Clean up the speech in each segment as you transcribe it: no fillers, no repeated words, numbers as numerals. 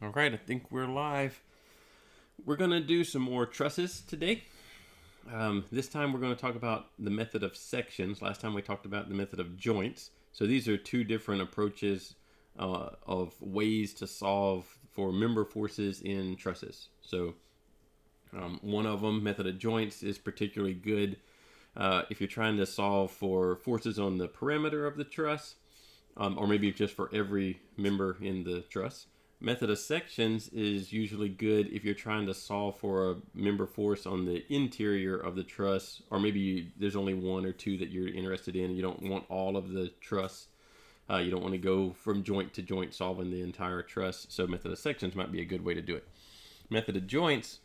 All right, I think we're live. We're going to do some more trusses today. This time we're going to talk about the method of sections. Last time we talked about the method of joints. So these are two different approaches of ways to solve for member forces in trusses. So one of them, method of joints, is particularly good if you're trying to solve for forces on the perimeter of the truss, or maybe just for every member in the truss. Method of sections is usually good if you're trying to solve for a member force on the interior of the truss, or maybe there's only one or two that you're interested in and you don't want all of the truss. You don't want to go from joint to joint solving the entire truss, so method of sections might be a good way to do it. Method of joints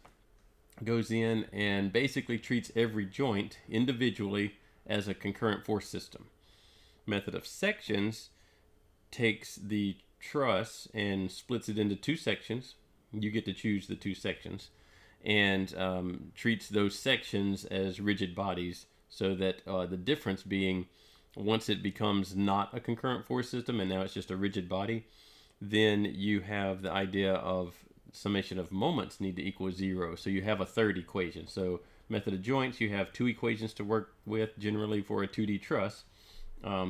goes in and basically treats every joint individually as a concurrent force system. Method of sections takes the truss and splits it into two sections. You get to choose the two sections, and treats those sections as rigid bodies, so that the difference being, once it becomes not a concurrent force system and now it's just a rigid body, then you have the idea of summation of moments need to equal 0. So you have a third equation. So method of joints, you have two equations to work with generally for a 2D truss.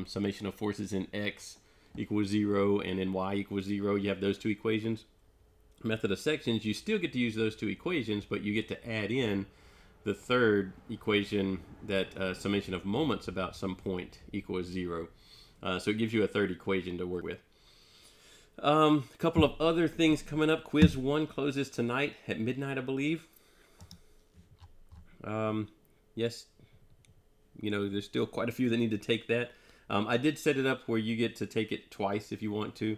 Summation of forces in X equals 0 and in Y equals 0. You have those two equations. Method of sections, you still get to use those two equations, but you get to add in the third equation that summation of moments about some point equals 0. So it gives you a third equation to work with. A couple of other things coming up. Quiz 1 closes tonight at midnight, I believe. Yes, there's still quite a few that need to take that. I did set it up where you get to take it twice if you want to.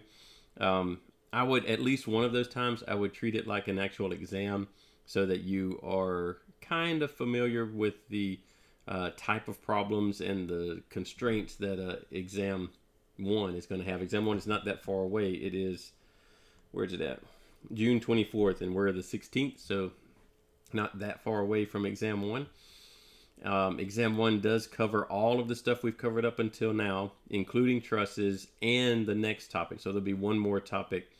I would, at least one of those times, I would treat it like an actual exam, so that you are kind of familiar with the type of problems and the constraints that exam 1 is going to have. Exam 1 is not that far away. It is, where's it at? June 24th, and we're the 16th, so not that far away from exam 1. Exam 1 does cover all of the stuff we've covered up until now, including trusses and the next topic. So there'll be one more topic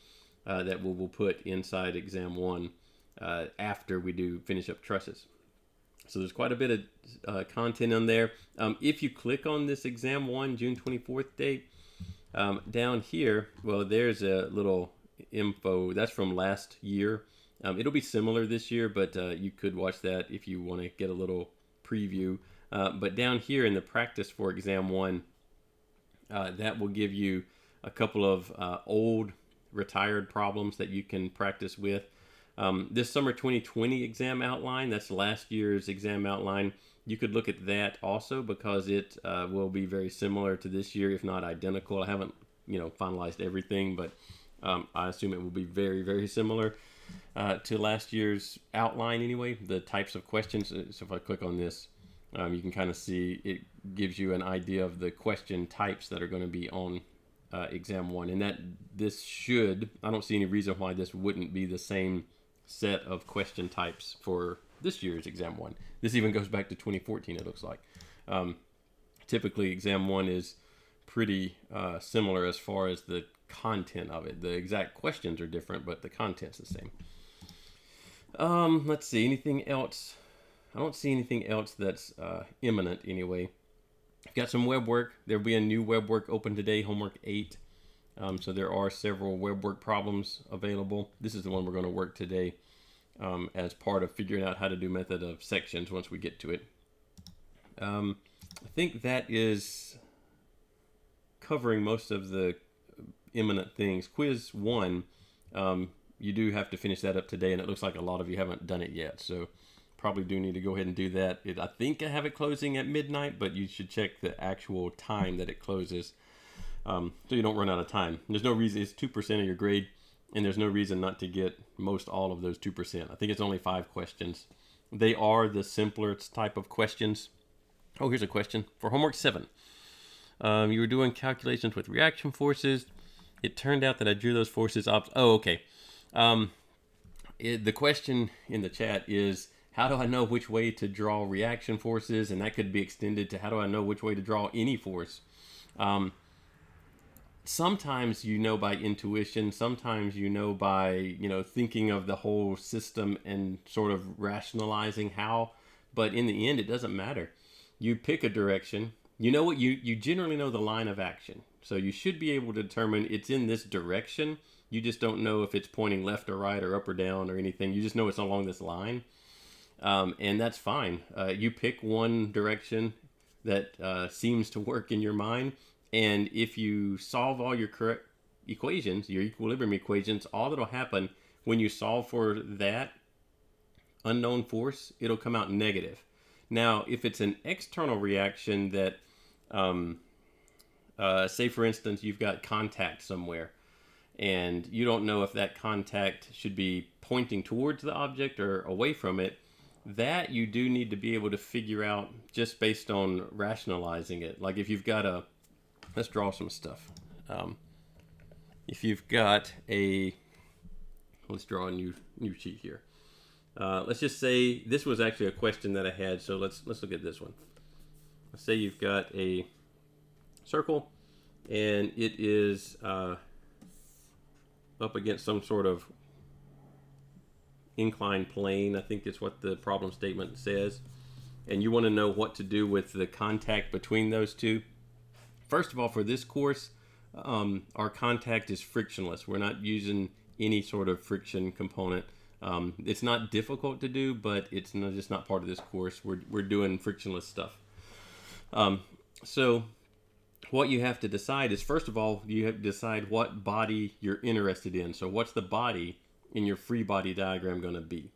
that we'll put inside exam 1 after we do finish up trusses. So there's quite a bit of content on there. If you click on this exam 1 June 24th date, down here, well, there's a little info. That's from last year. It'll be similar this year, but you could watch that if you want to get a little preview. But down here in the practice for exam 1, that will give you a couple of old retired problems that you can practice with. This summer 2020 exam outline, that's last year's exam outline. You could look at that also, because it will be very similar to this year, if not identical. I haven't finalized everything, but I assume it will be very, very similar to last year's outline anyway, the types of questions. So if I click on this, you can kind of see it gives you an idea of the question types that are going to be on exam 1. And that this should, I don't see any reason why this wouldn't be the same set of question types for this year's exam 1. This even goes back to 2014, it looks like. Typically, exam 1 is pretty similar as far as the content of it. The exact questions are different, but the content's the same. Let's see, anything else? I don't see anything else that's imminent anyway. I've got some web work. There'll be a new web work open today, homework 8. So there are several web work problems available. This is the one we're going to work today as part of figuring out how to do method of sections once we get to it. I think that is covering most of the imminent things. Quiz 1, you do have to finish that up today, and it looks like a lot of you haven't done it yet, so probably do need to go ahead and do that. I think I have it closing at midnight, but you should check the actual time that it closes, so you don't run out of time. There's no reason. It's 2% of your grade, and there's no reason not to get most all of those 2%. I think it's only 5 questions. They are the simpler type of questions. Oh, here's a question for homework 7. You were doing calculations with reaction forces. It turned out that I drew those forces up. Oh, okay. The question in the chat is, how do I know which way to draw reaction forces? And that could be extended to, how do I know which way to draw any force? sometimes you know by intuition, sometimes you know by, thinking of the whole system and sort of rationalizing how, but in the end, it doesn't matter. You pick a direction, you generally know the line of action. So you should be able to determine it's in this direction. You just don't know if it's pointing left or right or up or down or anything. You just know it's along this line. And that's fine. You pick one direction that seems to work in your mind. And if you solve all your correct equations, your equilibrium equations, all that'll happen when you solve for that unknown force, it'll come out negative. Now, if it's an external reaction that, say for instance, you've got contact somewhere, and you don't know if that contact should be pointing towards the object or away from it, that you do need to be able to figure out just based on rationalizing it. Like if you've got let's draw some stuff. If you've got let's draw a new sheet here. Let's just say this was actually a question that I had, so let's look at this one. Let's say you've got a circle, and it is up against some sort of inclined plane. I think it's what the problem statement says. And you want to know what to do with the contact between those two. First of all, for this course, our contact is frictionless. We're not using any sort of friction component. It's not difficult to do, but it's just not part of this course. We're doing frictionless stuff. So what you have to decide is, first of all, you have to decide what body you're interested in. So what's the body in your free body diagram going to be?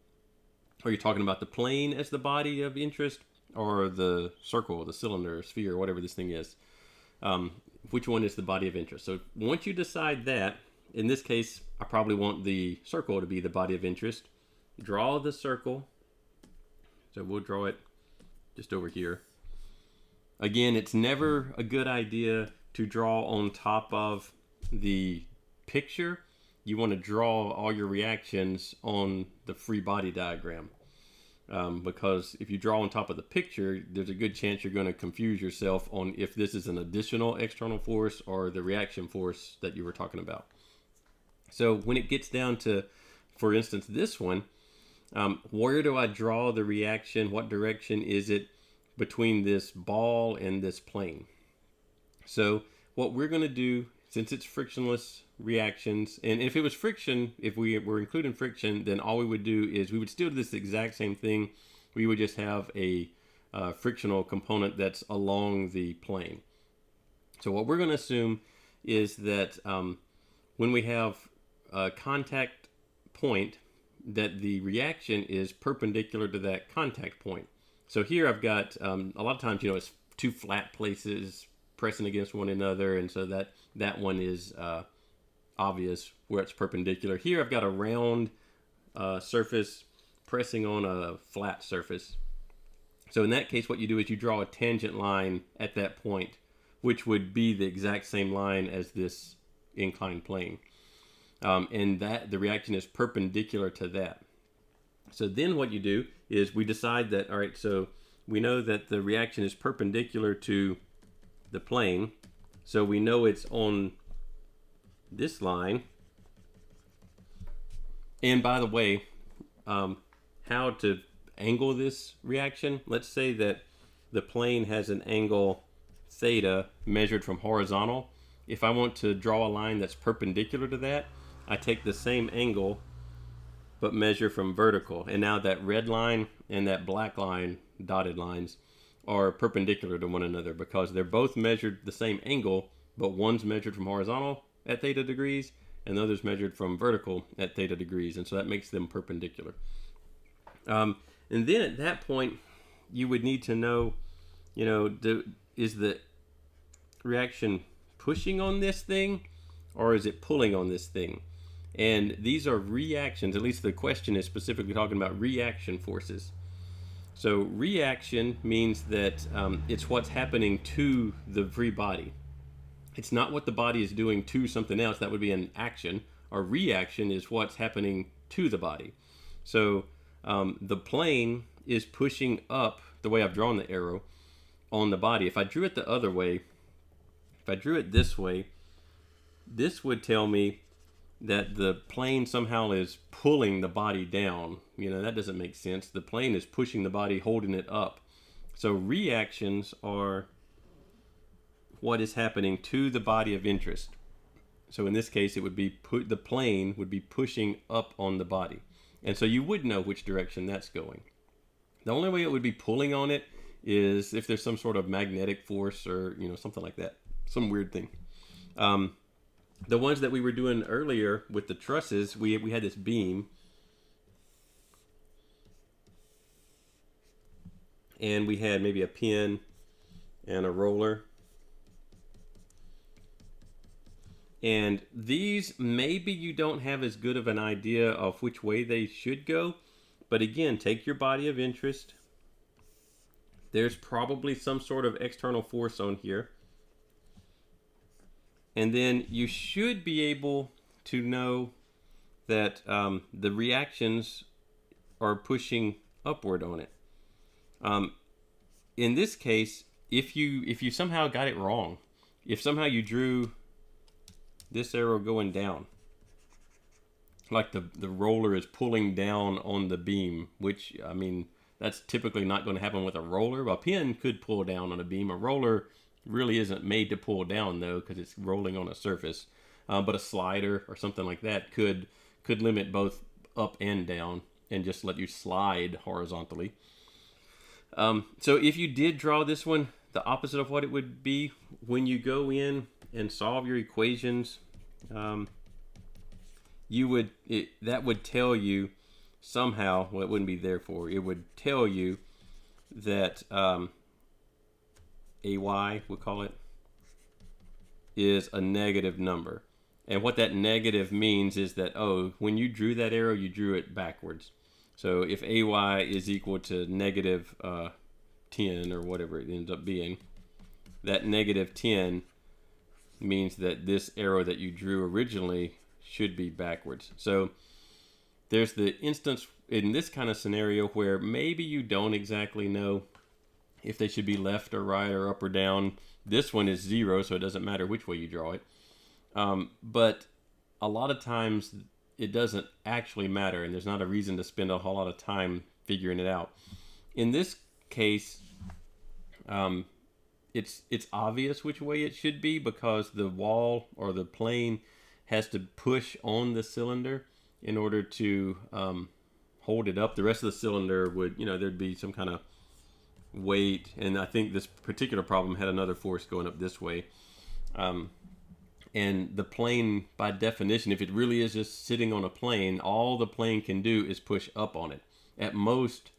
Are you talking about the plane as the body of interest, or the circle, the cylinder, sphere, whatever this thing is? Which one is the body of interest? So once you decide that, in this case, I probably want the circle to be the body of interest. Draw the circle. So we'll draw it just over here. Again, it's never a good idea to draw on top of the picture. You want to draw all your reactions on the free body diagram. Because if you draw on top of the picture, there's a good chance you're going to confuse yourself on if this is an additional external force or the reaction force that you were talking about. So when it gets down to, for instance, this one, where do I draw the reaction? What direction is it between this ball and this plane? So what we're going to do, since it's frictionless reactions, and if it was friction, if we were including friction, then all we would do is we would still do this exact same thing. We would just have a frictional component that's along the plane. So what we're going to assume is that when we have a contact point, that the reaction is perpendicular to that contact point. So here I've got, a lot of times, it's two flat places pressing against one another, and so that one is obvious where it's perpendicular. Here I've got a round surface pressing on a flat surface. So in that case, what you do is you draw a tangent line at that point, which would be the exact same line as this inclined plane. And that the reaction is perpendicular to that. So then what you do is we decide that, all right, so we know that the reaction is perpendicular to the plane. So we know it's on this line. And by the way, how to angle this reaction, let's say that the plane has an angle theta measured from horizontal. If I want to draw a line that's perpendicular to that, I take the same angle but measure from vertical. And now that red line and that black line, dotted lines, are perpendicular to one another because they're both measured the same angle, but one's measured from horizontal at theta degrees and the other's measured from vertical at theta degrees, and so that makes them perpendicular. And then at that point, you would need to know, is the reaction pushing on this thing or is it pulling on this thing? And these are reactions, at least the question is specifically talking about reaction forces. So reaction means that it's what's happening to the free body. It's not what the body is doing to something else. That would be an action. Or reaction is what's happening to the body. So the plane is pushing up, the way I've drawn the arrow, on the body. If I drew it the other way, if I drew it this way, this would tell me that the plane somehow is pulling the body down. That doesn't make sense. The plane is pushing the body, holding it up. So reactions are what is happening to the body of interest. So in this case, it would be the plane would be pushing up on the body. And so you would know which direction that's going. The only way it would be pulling on it is if there's some sort of magnetic force or, something like that. Some weird thing. The ones that we were doing earlier with the trusses, we had this beam. And we had maybe a pin and a roller. And these, maybe you don't have as good of an idea of which way they should go. But again, take your body of interest. There's probably some sort of external force on here. And then you should be able to know that the reactions are pushing upward on it. In this case, if you somehow got it wrong, if somehow you drew this arrow going down, like the roller is pulling down on the beam, which, that's typically not going to happen with a roller. A pin could pull down on a beam. A roller really isn't made to pull down, though, because it's rolling on a surface. But a slider or something like that could limit both up and down and just let you slide horizontally. So if you did draw this one, the opposite of what it would be, when you go in and solve your equations, that would tell you somehow, well, it wouldn't be therefore, it would tell you that AY, we'll call it, is a negative number. And what that negative means is that, when you drew that arrow, you drew it backwards. So if AY is equal to negative 10 or whatever it ends up being, that negative 10 means that this arrow that you drew originally should be backwards. So there's the instance in this kind of scenario where maybe you don't exactly know if they should be left or right or up or down. This one is 0, so it doesn't matter which way you draw it. But a lot of times it doesn't actually matter, and there's not a reason to spend a whole lot of time figuring it out. In this case, it's obvious which way it should be, because the wall or the plane has to push on the cylinder in order to hold it up. The rest of the cylinder would, there'd be some kind of weight, and I think this particular problem had another force going up this way. And the plane, by definition, if it really is just sitting on a plane, all the plane can do is push up on it. At most,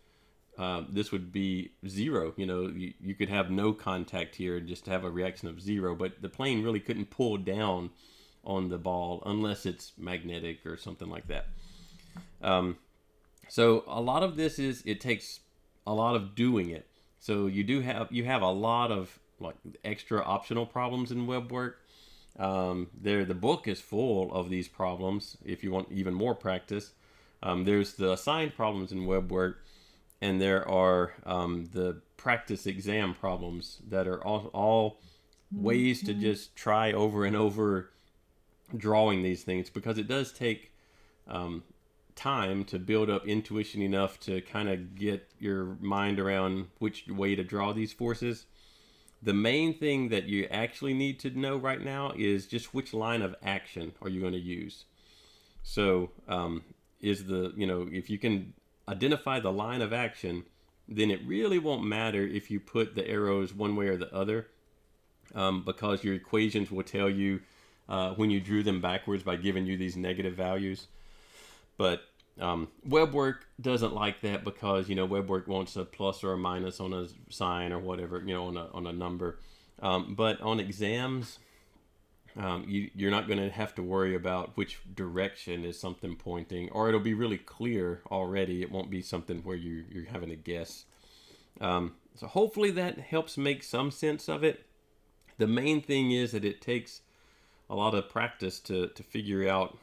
this would be 0. You could have no contact here and just have a reaction of 0, but the plane really couldn't pull down on the ball unless it's magnetic or something like that. So a lot of this it takes a lot of doing it. So you have a lot of like extra optional problems in web work. The book is full of these problems if you want even more practice. There's the assigned problems in web work, and there are the practice exam problems that are all ways to just try over and over drawing these things, because it does take time to build up intuition enough to kind of get your mind around which way to draw these forces. The main thing that you actually need to know right now is just which line of action are you going to use. So if you can identify the line of action, then it really won't matter if you put the arrows one way or the other, because your equations will tell you when you drew them backwards by giving you these negative values. But web work doesn't like that, because web work wants a plus or a minus on a sign or whatever, on a number. But on exams, you're not going to have to worry about which direction is something pointing, or it'll be really clear already. It won't be something where you're having to guess. So hopefully that helps make some sense of it. The main thing is that it takes a lot of practice to figure out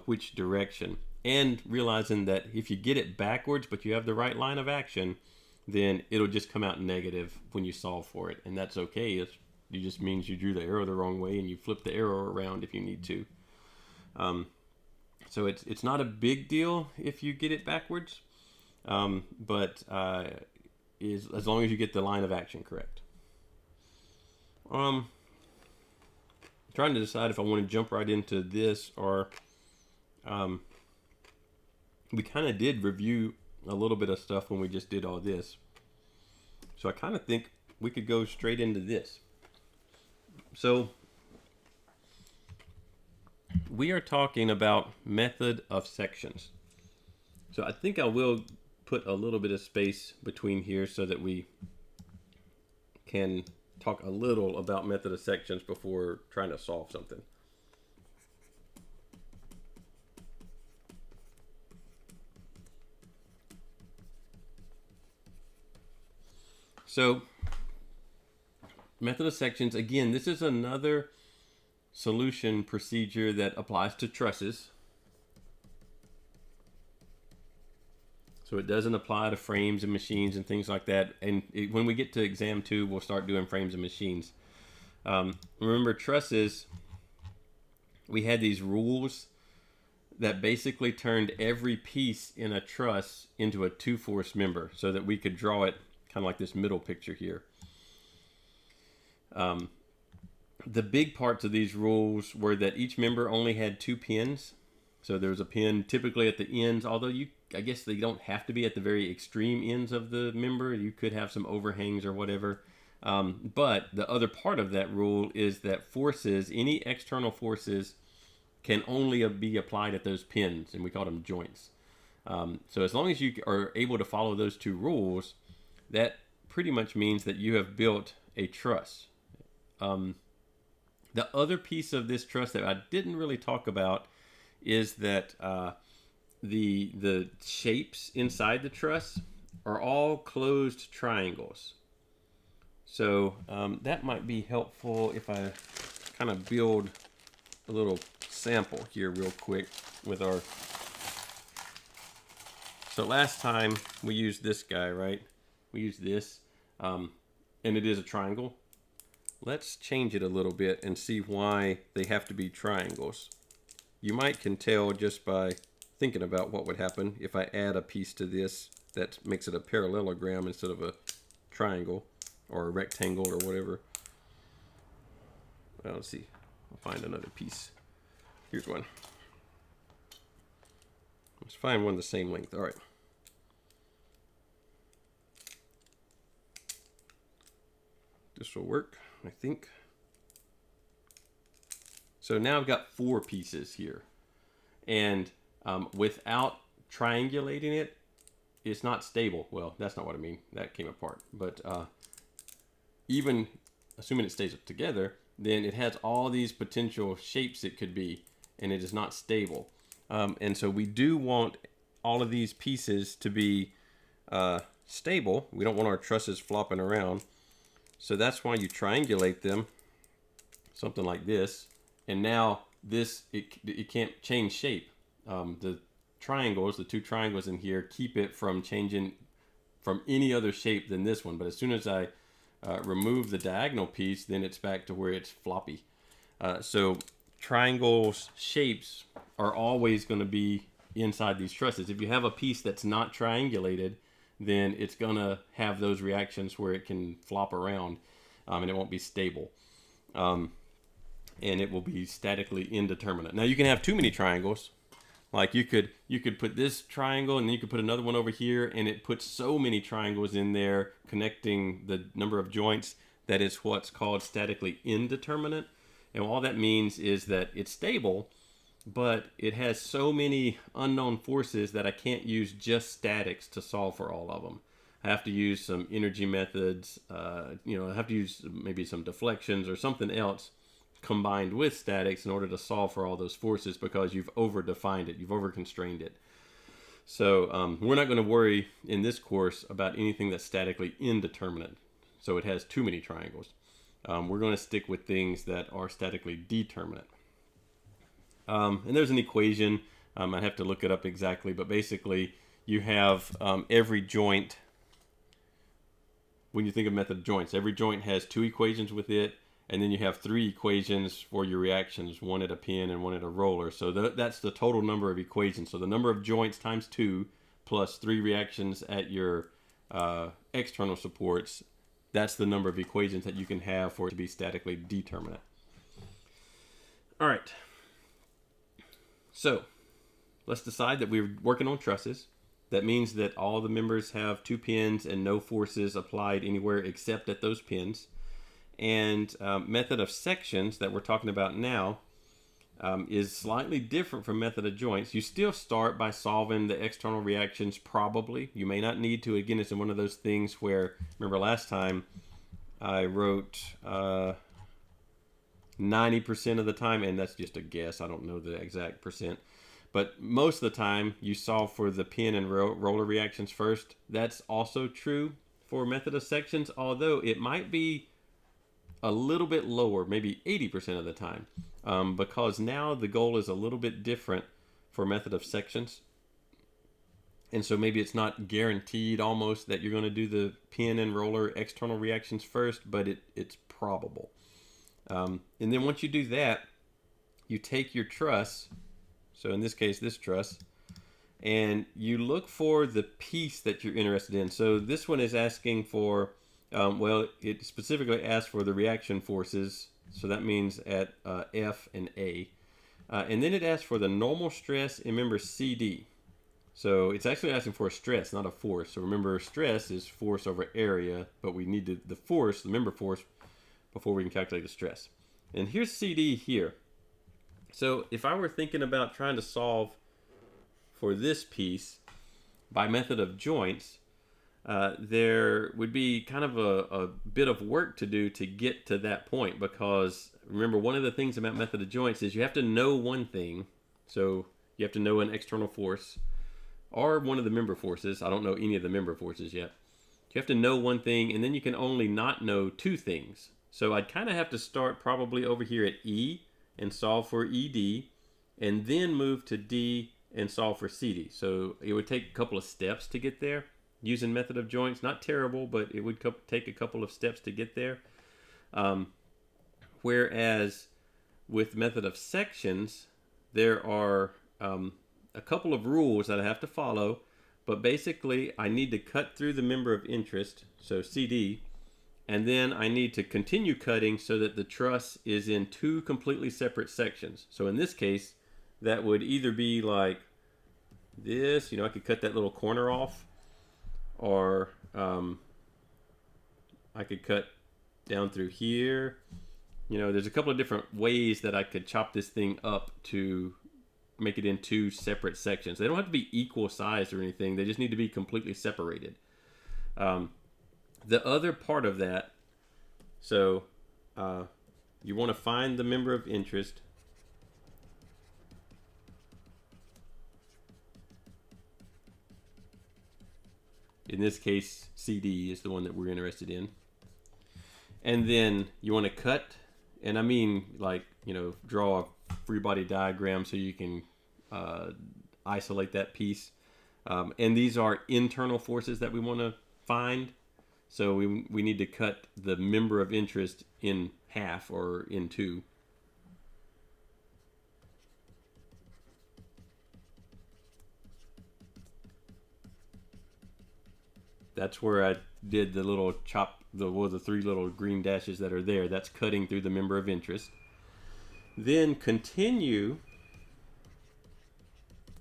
which direction, and realizing that if you get it backwards but you have the right line of action, then it'll just come out negative when you solve for it, and that's okay. It just means you drew the arrow the wrong way and you flip the arrow around if you need to. So it's not a big deal if you get it backwards, but as long as you get the line of action correct. Trying to decide if I want to jump right into this or we kind of did review a little bit of stuff when we just did all this. So I kind of think we could go straight into this. So we are talking about method of sections. So I think I will put a little bit of space between here so that we can talk a little about method of sections before trying to solve something. So method of sections, again, this is another solution procedure that applies to trusses. So it doesn't apply to frames and machines and things like that. And when we get to exam 2, we'll start doing frames and machines. Remember trusses, we had these rules that basically turned every piece in a truss into a 2-force member so that we could draw it kind of like this middle picture here. The big parts of these rules were that each member only had 2 pins. So there was a pin typically at the ends, although I guess they don't have to be at the very extreme ends of the member. You could have some overhangs or whatever. But the other part of that rule is that forces, any external forces, can only be applied at those pins, and we call them joints. So as long as you are able to follow those 2 rules, that pretty much means that you have built a truss. The other piece of this truss that I didn't really talk about is that the shapes inside the truss are all closed triangles. So that might be helpful if I kind of build a little sample here real quick with our... So last time we used this guy, right? We used this, and it is a triangle. Let's change it a little bit and see why they have to be triangles. You might can tell just by thinking about what would happen if I add a piece to this that makes it a parallelogram instead of a triangle or a rectangle or whatever. Well, let's see. I'll find another piece. Here's one. Let's find one the same length. All right. This will work, I think. So now I've got 4 pieces here. And without triangulating it, it's not stable. Well, that's not what I mean. That came apart. But even assuming it stays together, then it has all these potential shapes it could be, and it is not stable. And so we do want all of these pieces to be stable. We don't want our trusses flopping around. So that's why you triangulate them, something like this. And now this, it can't change shape. The triangles, the 2 triangles in here, keep it from changing from any other shape than this one. But as soon as I remove the diagonal piece, then it's back to where it's floppy. So triangles shapes are always going to be inside these trusses. If you have a piece that's not triangulated, then it's going to have those reactions where it can flop around and it won't be stable. And it will be statically indeterminate. Now you can have too many triangles. Like you could put this triangle and then you could put another one over here, and it puts so many triangles in there connecting the number of joints that it's what's called statically indeterminate. And all that means is that it's stable, but it has so many unknown forces that I can't use just statics to solve for all of them. I have to use some energy methods, I have to use maybe some deflections or something else combined with statics in order to solve for all those forces, because you've over-defined it, you've over-constrained it. So we're not going to worry in this course about anything that's statically indeterminate, so it has too many triangles. We're going to stick with things that are statically determinate. And there's an equation. I'd have to look it up exactly, but basically you have every joint. When you think of method of joints, every joint has 2 equations with it, and then you have 3 equations for your reactions, one at a pin and one at a roller. So that's the total number of equations. So the number of joints times 2 plus 3 reactions at your external supports, that's the number of equations that you can have for it to be statically determinate. All right. So let's decide that we're working on trusses. That means that all the members have 2 pins and no forces applied anywhere except at those pins. And method of sections that we're talking about now is slightly different from method of joints. You still start by solving the external reactions probably. You may not need to. Again, it's one of those things where, remember last time I wrote 90% of the time, and that's just a guess. I don't know the exact percent. But most of the time, you solve for the pin and roller reactions first. That's also true for method of sections, although it might be a little bit lower, maybe 80% of the time, because now the goal is a little bit different for method of sections. And so maybe it's not guaranteed almost that you're going to do the pin and roller external reactions first, but it's probable. And then once you do that, you take your truss, so in this case, this truss, and you look for the piece that you're interested in. So this one is asking for, well, it specifically asks for the reaction forces. So that means at F and A. And then it asks for the normal stress, and remember CD. So it's actually asking for a stress, not a force. So remember, stress is force over area, but we need the force, the member force, before we can calculate the stress. And here's CD here. So if I were thinking about trying to solve for this piece by method of joints, there would be kind of a bit of work to do to get to that point, because remember, one of the things about method of joints is you have to know one thing. So you have to know an external force or one of the member forces. I don't know any of the member forces yet. You have to know one thing, and then you can only not know 2 things. So I'd kind of have to start probably over here at E and solve for ED, and then move to D and solve for CD. So it would take a couple of steps to get there using method of joints. Not terrible, but it would take a couple of steps to get there. Whereas with method of sections, there are a couple of rules that I have to follow, but basically I need to cut through the member of interest, so CD, and then I need to continue cutting so that the truss is in 2 completely separate sections. So in this case, that would either be like this, I could cut that little corner off, or I could cut down through here. There's a couple of different ways that I could chop this thing up to make it in 2 separate sections. They don't have to be equal size or anything. They just need to be completely separated. The other part of that, so you want to find the member of interest. In this case, CD is the one that we're interested in. And then you want to cut, and I mean like, draw a free body diagram so you can isolate that piece. And these are internal forces that we want to find. So we need to cut the member of interest in half or in 2. That's where I did the little chop, the 3 little green dashes that are there. That's cutting through the member of interest. Then continue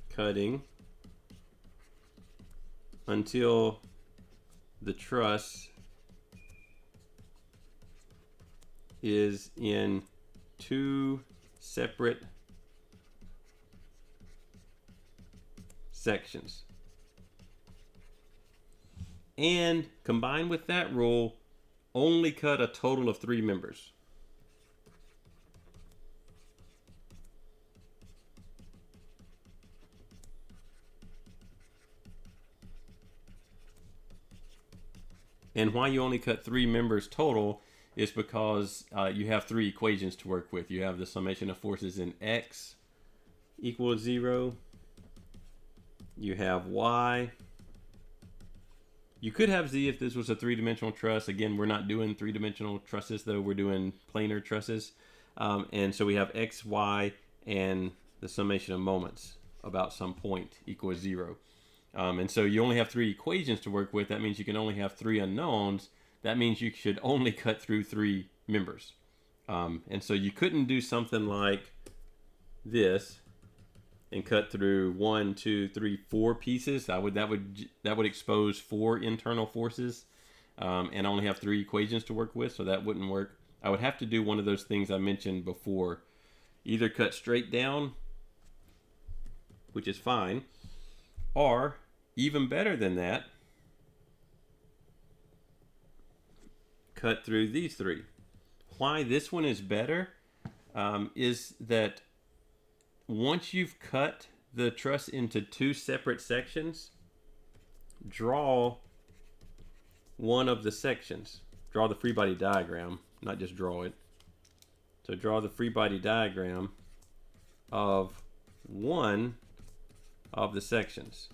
cutting until the truss is in 2 separate sections. And combined with that rule, only cut a total of 3 members. And why you only cut 3 members total is because you have 3 equations to work with. You have the summation of forces in X equals 0. You have Y You could have Z if this was a three-dimensional truss. Again, we're not doing three-dimensional trusses, though. We're doing planar trusses. And so we have X, Y, and the summation of moments about some point equals 0. And so you only have 3 equations to work with. That means you can only have 3 unknowns. That means you should only cut through 3 members. And so you couldn't do something like this and cut through 1, 2, 3, 4 pieces. That would expose 4 internal forces, and only have 3 equations to work with. So that wouldn't work. I would have to do one of those things I mentioned before. Either cut straight down, which is fine, or even better than that, cut through these 3. Why this one is better is that once you've cut the truss into 2 separate sections, draw one of the sections. Draw the free body diagram, not just draw it. So draw the free body diagram of one of the sections.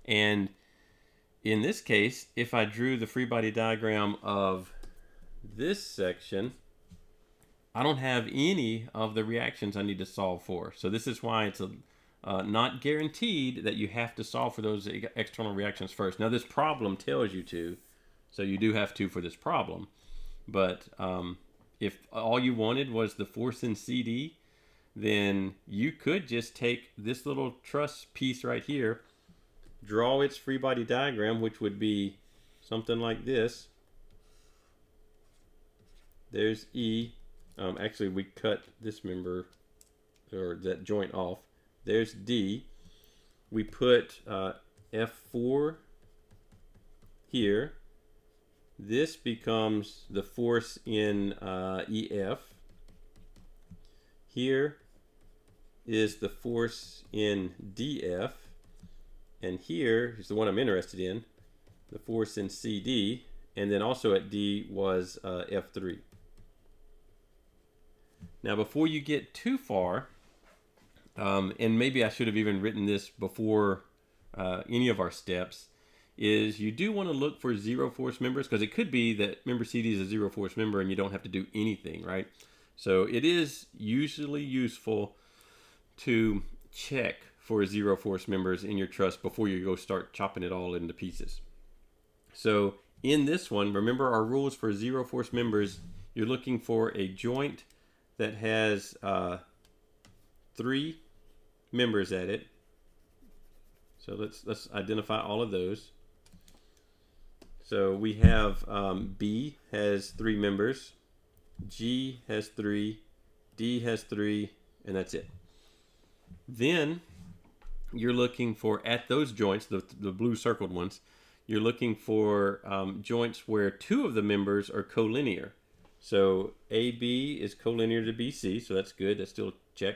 And in this case, if I drew the free body diagram of this section, I don't have any of the reactions I need to solve for. So this is why it's not guaranteed that you have to solve for those external reactions first. Now this problem tells you to, so you do have to for this problem. But if all you wanted was the force in CD, then you could just take this little truss piece right here, draw its free body diagram, which would be something like this. There's E. Actually, we cut this member, or that joint, off. There's D. We put F4 here. This becomes the force in EF. Here is the force in DF. And here is the one I'm interested in, the force in CD. And then also at D was F3. Now, before you get too far, and maybe I should have even written this before any of our steps, is you do want to look for 0 force members, because it could be that member CD is a 0 force member and you don't have to do anything, right? So it is usually useful to check for 0 force members in your truss before you go start chopping it all into pieces. So in this one, remember our rules for 0 force members. You're looking for a joint that has 3 members at it. So let's identify all of those. So we have B has 3 members, G has 3, D has 3, and that's it. Then you're looking for, at those joints, the blue circled ones, you're looking for joints where 2 of the members are collinear. So AB is collinear to BC, so that's good. That's still check.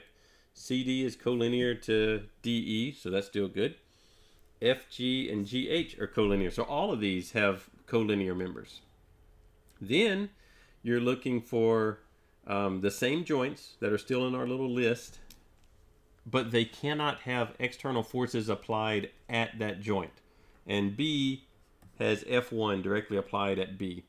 CD is collinear to DE, so that's still good. FG and GH are collinear. So all of these have collinear members. Then you're looking for the same joints that are still in our little list, but they cannot have external forces applied at that joint. And B has F1 directly applied at B.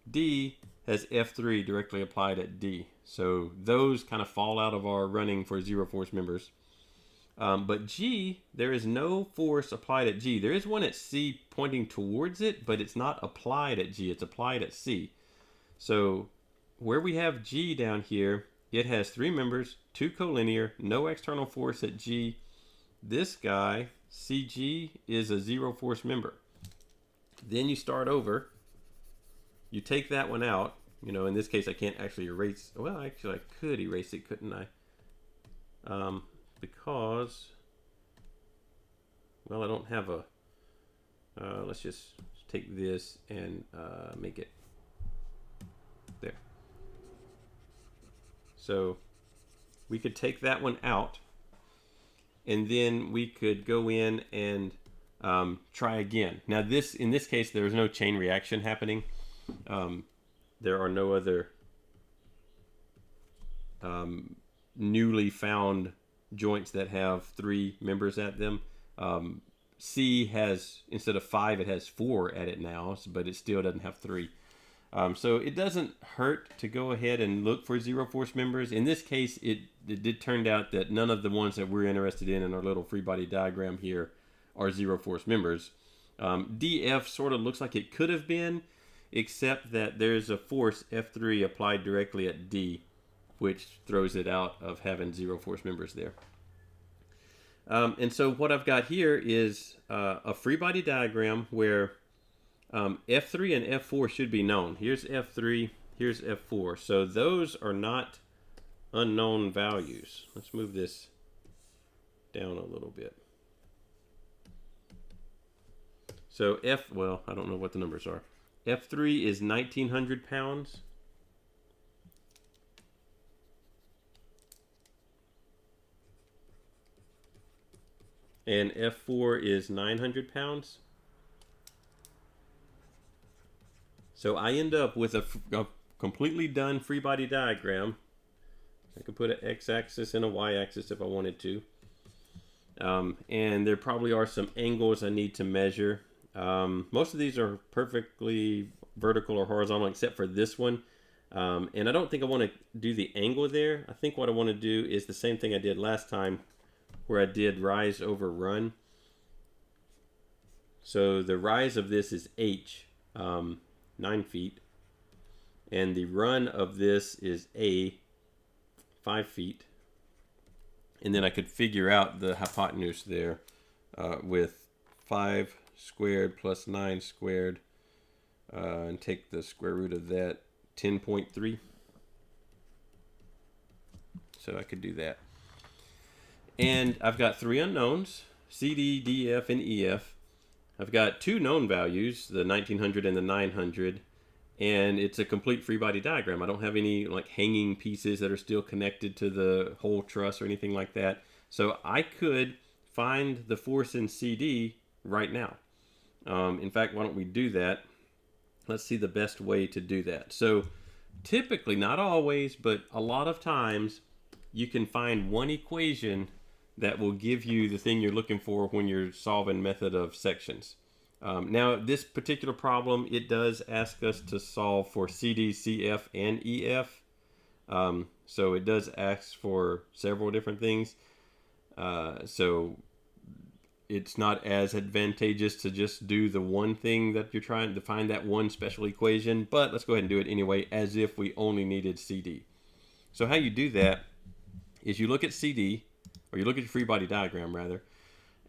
D has F3 directly applied at D. So those kind of fall out of our running for 0 force members. But G, there is no force applied at G. There is one at C pointing towards it, but it's not applied at G. It's applied at C. So where we have G down here, it has 3 members, 2 collinear, no external force at G. This guy, CG, is a 0 force member. Then you start over. You take that one out. You know, in this case, I can't actually erase. Well, actually, I could erase it, couldn't I? Because, well, I don't have a. Let's just take this and make it there. So we could take that one out, and then we could go in and try again. Now, in this case, there is no chain reaction happening. There are no other newly found joints that have 3 members at them. C has, instead of 5, it has 4 at it now, but it still doesn't have 3. So it doesn't hurt to go ahead and look for zero force members. In this case, it did turn out that none of the ones that we're interested in our little free body diagram here are zero force members. DF sort of looks like it could have been, except that there's a force F3 applied directly at D, which throws it out of having zero force members there. And so what I've got here is a free body diagram where F3 and F4 should be known. Here's F3, here's F4. So those are not unknown values. Let's move this down a little bit. So well, I don't know what the numbers are. F3 is 1,900 pounds. And F4 is 900 pounds. So I end up with a completely done free body diagram. I could put an x-axis and a y-axis if I wanted to. And there probably are some angles I need to measure. Most of these are perfectly vertical or horizontal except for this one. And I don't think I want to do the angle there. I think what I want to do is the same thing I did last time, where I did rise over run. So the rise of this is h, 9 feet, and the run of this is a, 5 feet. And then I could figure out the hypotenuse there with 5 squared plus 9 squared, and take the square root of that, 10.3. So I could do that. And I've got 3 unknowns, CD, DF, and EF. I've got 2 known values, the 1900 and the 900, and it's a complete free body diagram. I don't have any like hanging pieces that are still connected to the whole truss or anything like that. So I could find the force in CD right now. In fact, why don't we do that? Let's see the best way to do that. So typically, not always, but a lot of times, you can find one equation that will give you the thing you're looking for when you're solving method of sections. Now, this particular problem, it does ask us to solve for CD, CF, and EF. So it does ask for several different things. So it's not as advantageous to just do the one thing that you're trying to find, that one special equation, but let's go ahead and do it anyway, as if we only needed CD. So how you do that is you look at CD, or you look at your free body diagram rather,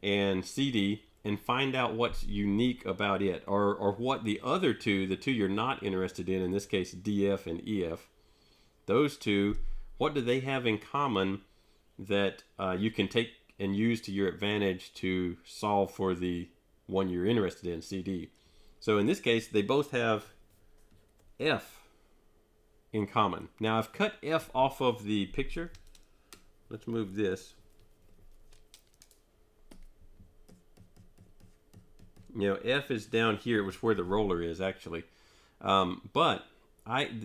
and CD, and find out what's unique about it, or what the other two, the two you're not interested in this case DF and EF, those two, what do they have in common that you can take and use to your advantage to solve for the one you're interested in, CD. So in this case, they both have F in common. Now I've cut F off of the picture. Let's move this. You know, F is down here, which is where the roller is actually. But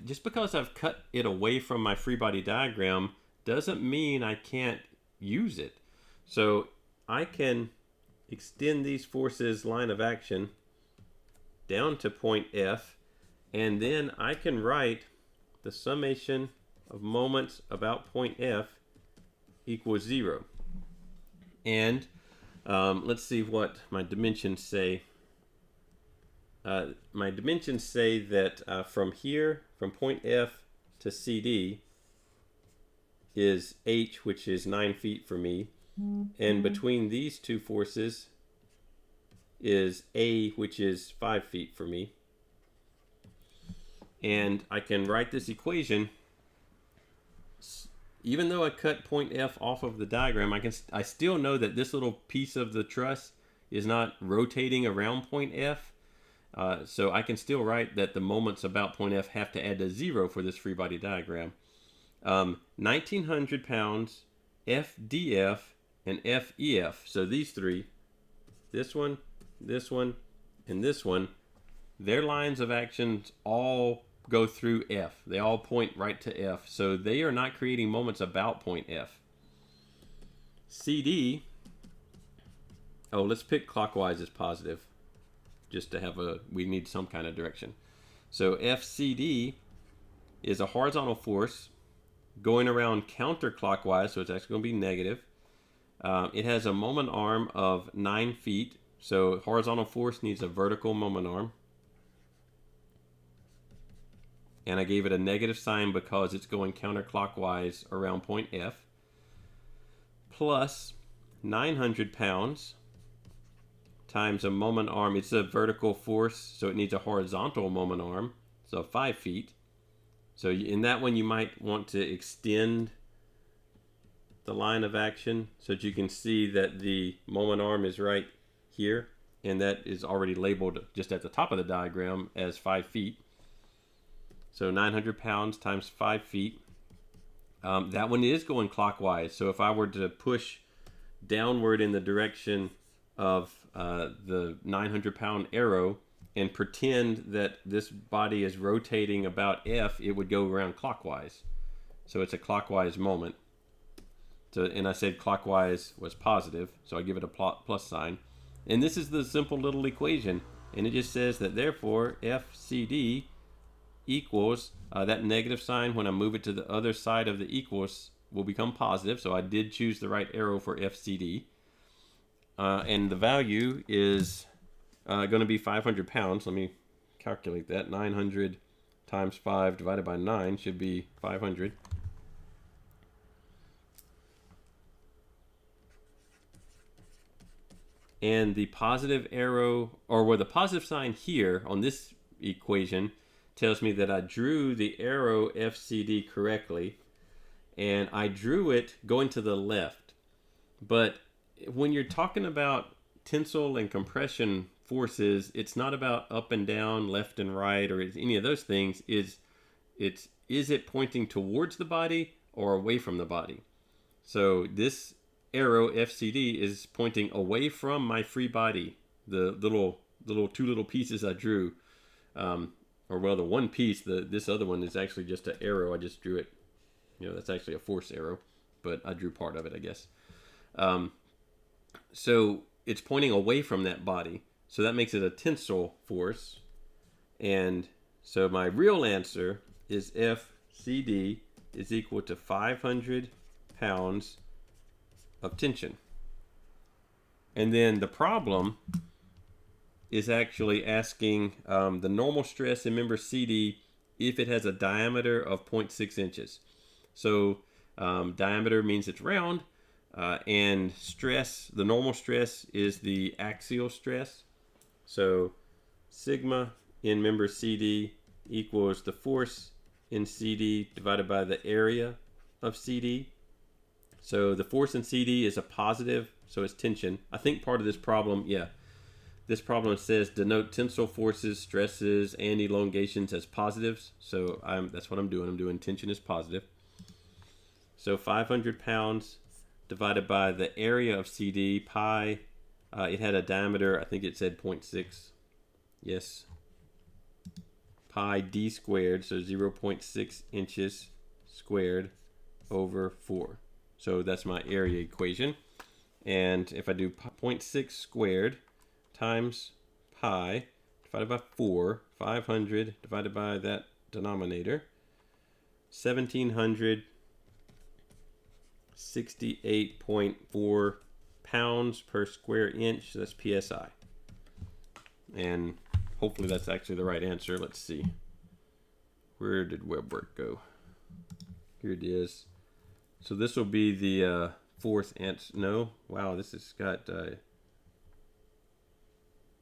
just because I've cut it away from my free body diagram doesn't mean I can't use it. So I can extend these forces line of action down to point F, and then I can write the summation of moments about point F equals 0. And let's see what my dimensions say. My dimensions say that from here, from point F to CD, is H, which is 9 feet for me. And between these two forces is A, which is 5 feet for me. And I can write this equation. Even though I cut point F off of the diagram, I still know that this little piece of the truss is not rotating around point F. So I can still write that the moments about point F have to add to 0 for this free body diagram. 1,900 pounds, FDF, and FEF. So these three, this one, and this one, their lines of actions all go through F. They all point right to F. So they are not creating moments about point F. CD, oh, let's pick clockwise as positive, just to have we need some kind of direction. So FCD is a horizontal force going around counterclockwise, so it's actually going to be negative. It has a moment arm of 9 feet, so horizontal force needs a vertical moment arm. And I gave it a negative sign because it's going counterclockwise around point F, plus 900 pounds times a moment arm. It's a vertical force, so it needs a horizontal moment arm, so 5 feet. So in that one, you might want to extend the line of action so that you can see that the moment arm is right here, and that is already labeled just at the top of the diagram as 5 feet. So 900 pounds times 5 feet. That one is going clockwise, so if I were to push downward in the direction of the 900-pound arrow and pretend that this body is rotating about F, it would go around clockwise. So it's a clockwise moment. So, and I said clockwise was positive, so I give it a plus sign. And this is the simple little equation, and it just says that therefore FCD equals that negative sign. When I move it to the other side of the equals will become positive, so I did choose the right arrow for FCD. And the value is going to be 500 pounds. Let me calculate that. 900 times 5 divided by 9 should be 500. And the positive arrow, or where the positive sign here on this equation tells me that I drew the arrow FCD correctly, and I drew it going to the left. But when you're talking about tensile and compression forces, it's not about up and down, left and right, or any of those things. Is it pointing towards the body or away from the body? So this arrow FCD is pointing away from my free body. The two little pieces I drew, or well, the one piece. This other one is actually just an arrow. I just drew it. That's actually a force arrow, but I drew part of it, I guess. So it's pointing away from that body. So that makes it a tensile force. And so my real answer is FCD is equal to 500 pounds of tension. And then the problem is actually asking the normal stress in member CD if it has a diameter of 0.6 inches. So diameter means it's round, and stress, the normal stress is the axial stress. So sigma in member CD equals the force in CD divided by the area of CD. So the force in CD is a positive, so it's tension. I think part of this problem, this problem says denote tensile forces, stresses, and elongations as positives. So that's what I'm doing. I'm doing tension as positive. So 500 pounds divided by the area of CD, pi. It had a diameter, I think it said 0.6. Yes. Pi d squared, so 0.6 inches squared over 4. So that's my area equation. And if I do 0.6 squared times pi divided by 4, 500 divided by that denominator, 1768.4 pounds per square inch. That's PSI. And hopefully that's actually the right answer. Let's see. Where did web work go? Here it is. So this will be the fourth answer. No, wow, this has got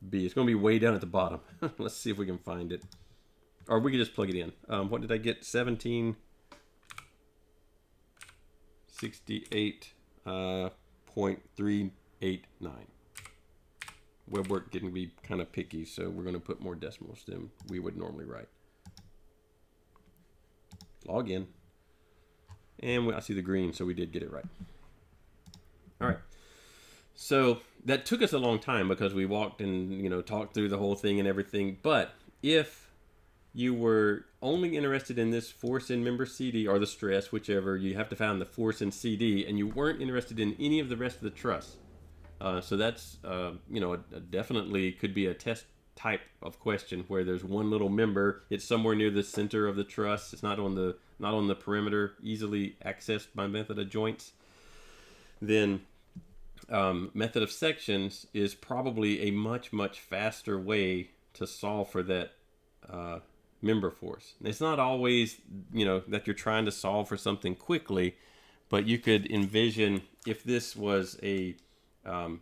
B. It's going to be way down at the bottom. Let's see if we can find it. Or we can just plug it in. What did I get? 1768.389. Web work getting to be kind of picky, so we're going to put more decimals than we would normally write. Log in. And I see the green, so we did get it right. All right. So that took us a long time because we walked and talked through the whole thing and everything. But if you were only interested in this force in member CD, or the stress, whichever, you have to find the force in CD, and you weren't interested in any of the rest of the truss. So that's, definitely could be a test type of question where there's one little member, it's somewhere near the center of the truss, it's not on the perimeter, easily accessed by method of joints. Then method of sections is probably a much faster way to solve for that member force. It's not always, that you're trying to solve for something quickly, but you could envision if this was a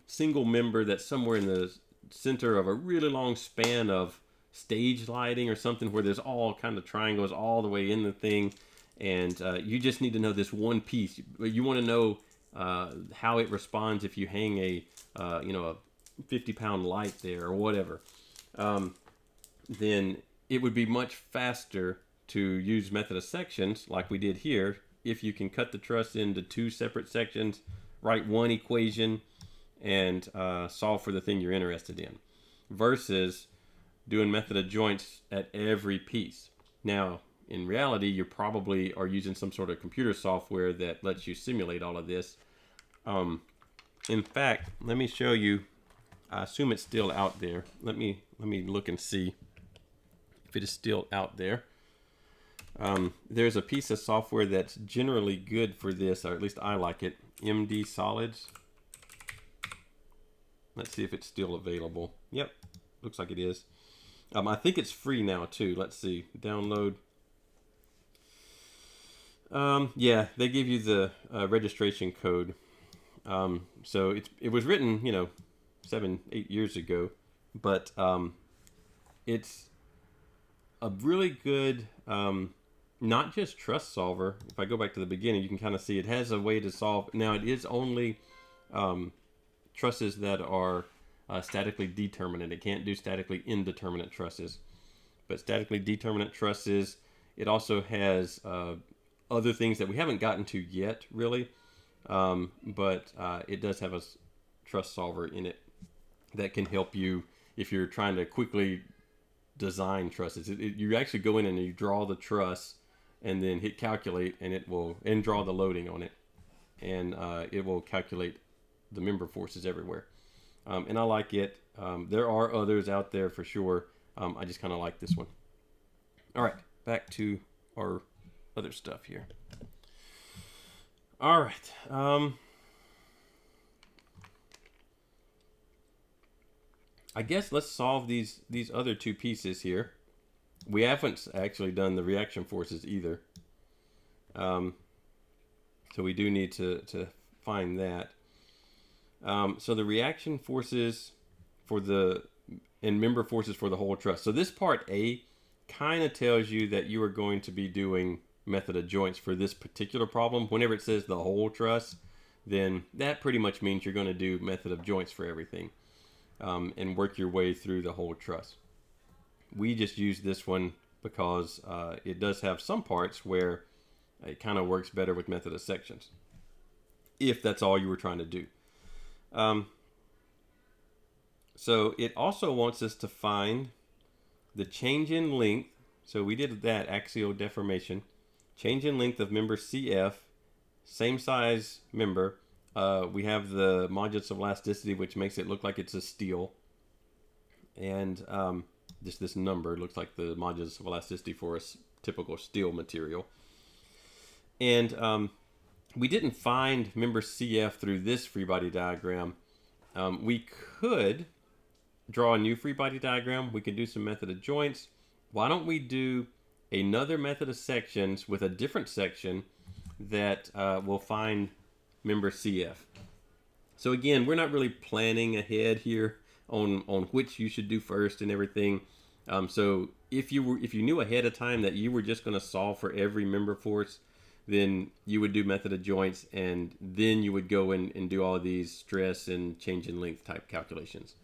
single member that's somewhere in the center of a really long span of stage lighting or something, where there's all kind of triangles all the way in the thing, and you just need to know this one piece. You want to know how it responds if you hang a 50-pound light there or whatever. Then it would be much faster to use method of sections like we did here if you can cut the truss into two separate sections, write one equation, and solve for the thing you're interested in, versus doing method of joints at every piece. Now, in reality, you probably are using some sort of computer software that lets you simulate all of this. In fact, let me show you. I assume it's still out there. Let me look and see if it is still out there. There's a piece of software that's generally good for this, or at least I like it. MD Solids. Let's see if it's still available. Yep, looks like it is. I think it's free now too. Let's see, download. Yeah, they give you the registration code. So it was written, 7-8 years ago, but it's a really good, not just truss solver. If I go back to the beginning, you can kind of see it has a way to solve. Now it is only trusses that are statically determinate. It can't do statically indeterminate trusses, but statically determinate trusses. It also has other things that we haven't gotten to yet, really, but it does have a truss solver in it that can help you if you're trying to quickly design trusses. You actually go in and you draw the truss and then hit calculate, and it will, and draw the loading on it, and it will calculate the member forces everywhere. And I like it. There are others out there for sure. I just kind of like this one. All right, back to our other stuff here. All right. I guess let's solve these other two pieces here. We haven't actually done the reaction forces either. So we do need to find that. So the reaction forces and member forces for the whole truss. So this part A kind of tells you that you are going to be doing method of joints for this particular problem. Whenever it says the whole truss, then that pretty much means you're going to do method of joints for everything, and work your way through the whole truss. We just use this one because it does have some parts where it kind of works better with method of sections, if that's all you were trying to do. So it also wants us to find the change in length. So we did that, axial deformation. Change in length of member CF, same size member. We have the modulus of elasticity, which makes it look like it's a steel. And just this number looks like the modulus of elasticity for a typical steel material. And we didn't find member CF through this free body diagram. We could draw a new free body diagram. We could do some method of joints. Why don't we do another method of sections with a different section that will find member CF. So again, we're not really planning ahead here on which you should do first and everything. So if you knew ahead of time that you were just going to solve for every member force, then you would do method of joints, and then you would go in and do all these stress and change in length type calculations.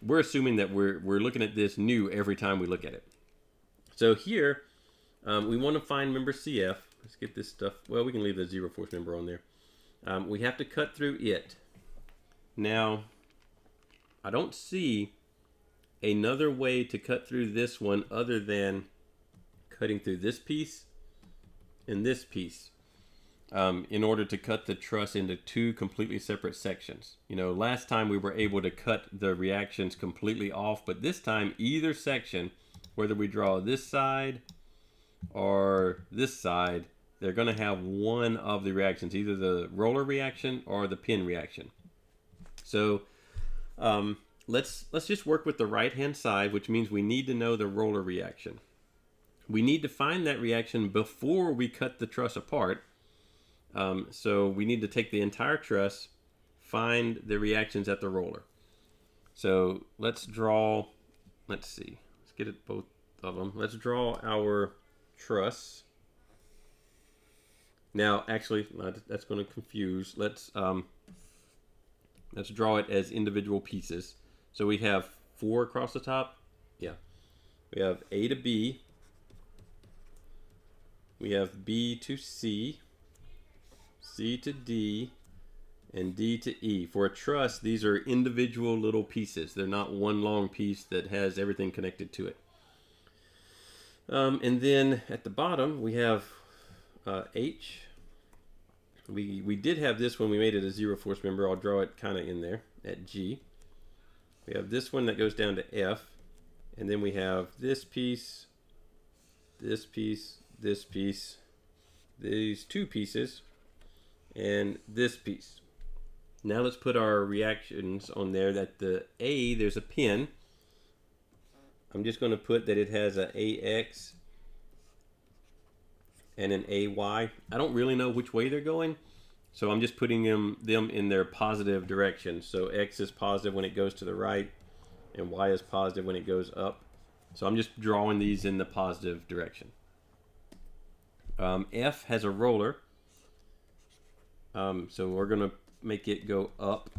We're assuming that we're looking at this new every time we look at it. So here, we want to find member CF. Let's get this stuff. Well, we can leave the zero force member on there. We have to cut through it. Now, I don't see another way to cut through this one other than cutting through this piece and this piece in order to cut the truss into two completely separate sections. You know, last time we were able to cut the reactions completely off, but this time either section, whether we draw this side or this side, they're going to have one of the reactions, either the roller reaction or the pin reaction. So let's just work with the right hand side, which means we need to know the roller reaction. We need to find that reaction before we cut the truss apart. So we need to take the entire truss, find the reactions at the roller. So let's draw, let's see, let's get it both of them. Let's draw our truss. Now, actually, that's going to confuse. Let's draw it as individual pieces. So we have 4 across the top. Yeah. We have A to B. We have B to C, C to D, and D to E. For a truss, these are individual little pieces. They're not one long piece that has everything connected to it. And then at the bottom, we have H. We did have this when we made it a zero force member. I'll draw it kind of in there at G. We have this one that goes down to F. And then we have this piece, this piece, this piece, these 2 pieces, and this piece. Now let's put our reactions on there. That the A, there's a pin. I'm just going to put that it has an AX and an AY. I don't really know which way they're going, so I'm just putting them in their positive direction. So X is positive when it goes to the right, and Y is positive when it goes up. So I'm just drawing these in the positive direction. F has a roller, so we're going to make it go up,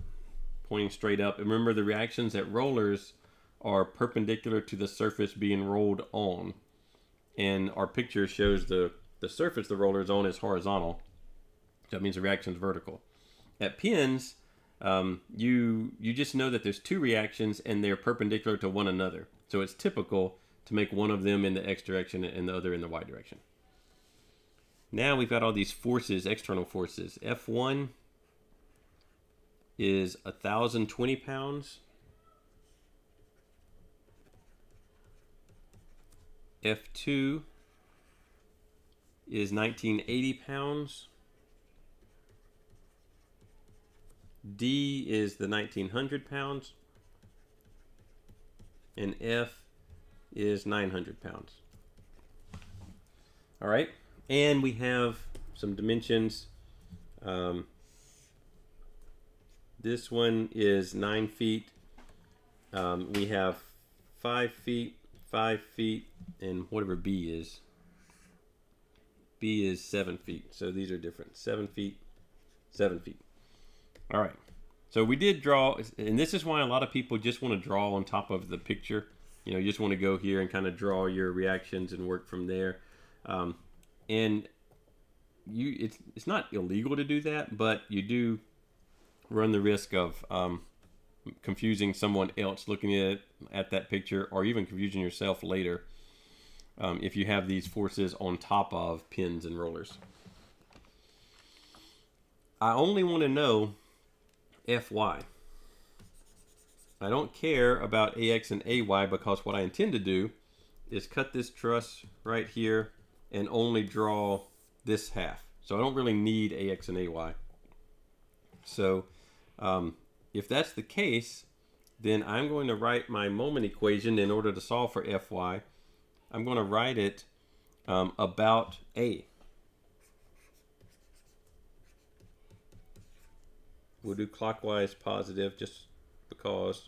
pointing straight up. And remember, the reactions at rollers are perpendicular to the surface being rolled on, and our picture shows the surface the roller is on is horizontal. That means the reaction is vertical. At pins, you just know that there's 2 reactions and they're perpendicular to one another. So it's typical to make one of them in the X direction and the other in the Y direction. Now we've got all these forces, external forces. F1 is 1,020 pounds. F2 is 1,980 pounds. D is the 1,900 pounds. And F is 900 pounds. All right. And we have some dimensions. This one is 9 feet. We have 5 feet, 5 feet, and whatever B is. B is 7 feet. So these are different. 7 feet, 7 feet. All right. So we did draw, and this is why a lot of people just want to draw on top of the picture. You know, you just want to go here and kind of draw your reactions and work from there. And it's not illegal to do that, but you do run the risk of confusing someone else looking at that picture, or even confusing yourself later if you have these forces on top of pins and rollers. I only want to know Fy. I don't care about AX and AY, because what I intend to do is cut this truss right here and only draw this half. So I don't really need AX and AY. So if that's the case, then I'm going to write my moment equation in order to solve for Fy. I'm going to write it about A. We'll do clockwise positive just because.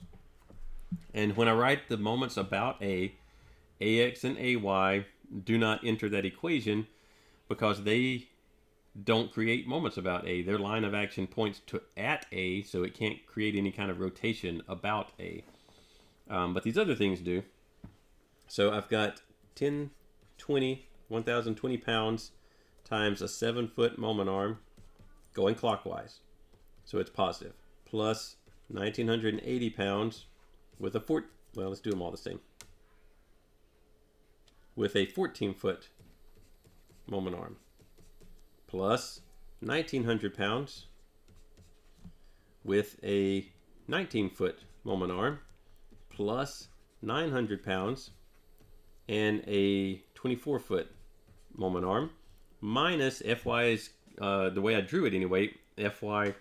And when I write the moments about A, AX and AY do not enter that equation because they don't create moments about A. Their line of action points at A, so it can't create any kind of rotation about A. But these other things do. So I've got 1,020 pounds times a 7-foot moment arm going clockwise. So it's positive. Plus 1,980 pounds with a well, let's do them all the same. With a 14-foot moment arm plus 1,900 pounds with a 19-foot moment arm plus 900 pounds and a 24-foot moment arm minus Fy's, the way I drew it anyway, Fy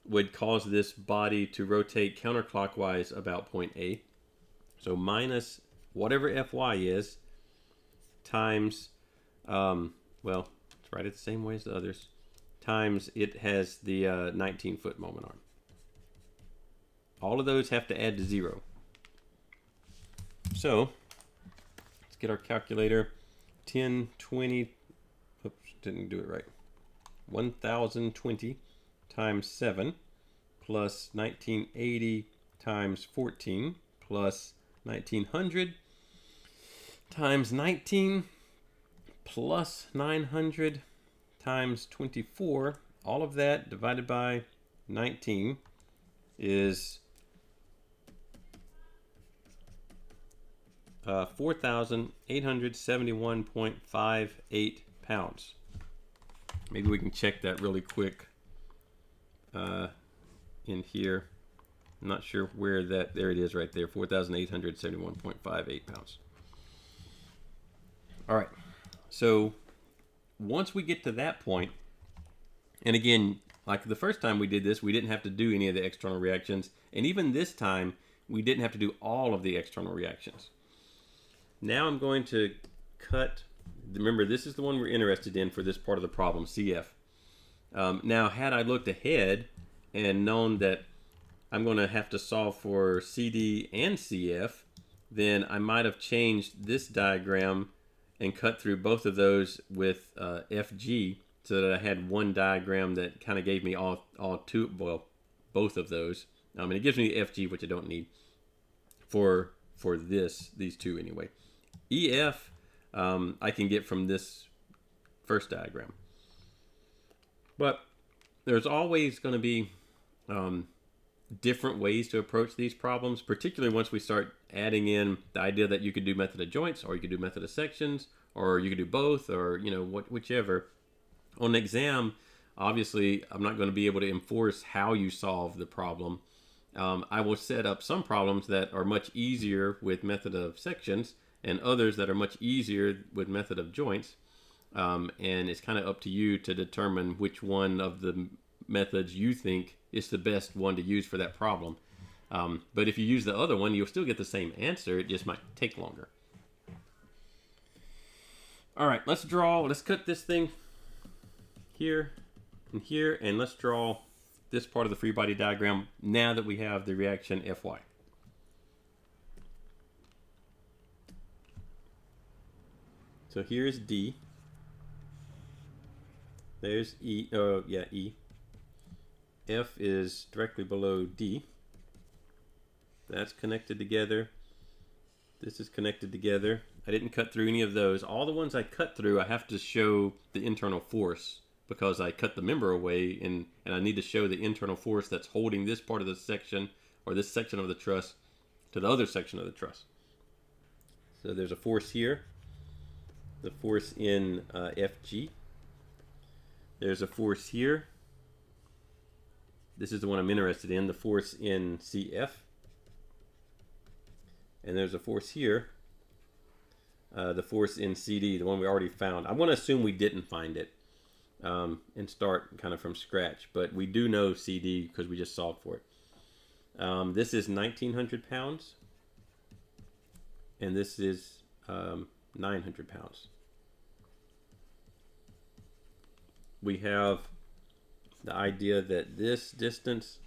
would cause this body to rotate counterclockwise about point A. So minus whatever Fy is times, well, let's write it the same way as the others, times it has the 19-foot moment arm. All of those have to add to 0. So let's get our calculator. 1020, oops, didn't do it right. 1020 times 7 plus 1980 times 14 plus 1900 times 19 plus 900 times 24. All of that divided by 19 is 4,871.58 pounds. Maybe we can check that really quick in here. I'm not sure where that, there it is right there, 4,871.58 pounds. All right, so once we get to that point, and again, like the first time we did this, we didn't have to do any of the external reactions, and even this time, we didn't have to do all of the external reactions. Now I'm going to cut, remember this is the one we're interested in for this part of the problem, CF. Now had I looked ahead and known that I'm going to have to solve for CD and CF, then I might have changed this diagram and cut through both of those with FG so that I had one diagram that kind of gave me all two, well, both of those. And it gives me the FG, which I don't need for these two anyway. EF, I can get from this first diagram. But there's always going to be different ways to approach these problems, particularly once we start adding in the idea that you could do method of joints, or you could do method of sections, or you could do both, or whichever. On an exam, obviously, I'm not going to be able to enforce how you solve the problem. I will set up some problems that are much easier with method of sections, and others that are much easier with method of joints. And it's kind of up to you to determine which one of the methods you think is the best one to use for that problem. But if you use the other one, you'll still get the same answer. It just might take longer. All right, let's cut this thing here and here, and let's draw this part of the free body diagram now that we have the reaction Fy. So here's D. There's E. Oh, yeah, E. F is directly below D. That's connected together. This is connected together. I didn't cut through any of those. All the ones I cut through, I have to show the internal force because I cut the member away, and I need to show the internal force that's holding this part of the section, or this section of the truss, to the other section of the truss. So there's a force here. The force in FG. There's a force here. This is the one I'm interested in, the force in CF. And there's a force here, the force in CD, the one we already found. I want to assume we didn't find it and start kind of from scratch, but we do know CD because we just solved for it. This is 1,900 pounds, and this is 900 pounds. We have the idea that this distance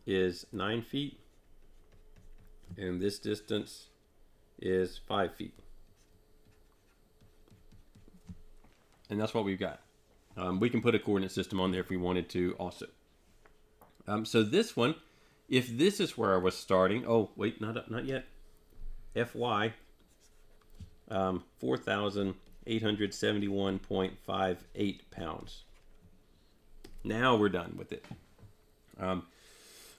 is 9 feet and this distance is 5 feet. And that's what we've got. We can put a coordinate system on there if we wanted to also. So this one, if this is where I was starting, oh wait, not yet. Fy, 4,871.58 pounds. Now we're done with it.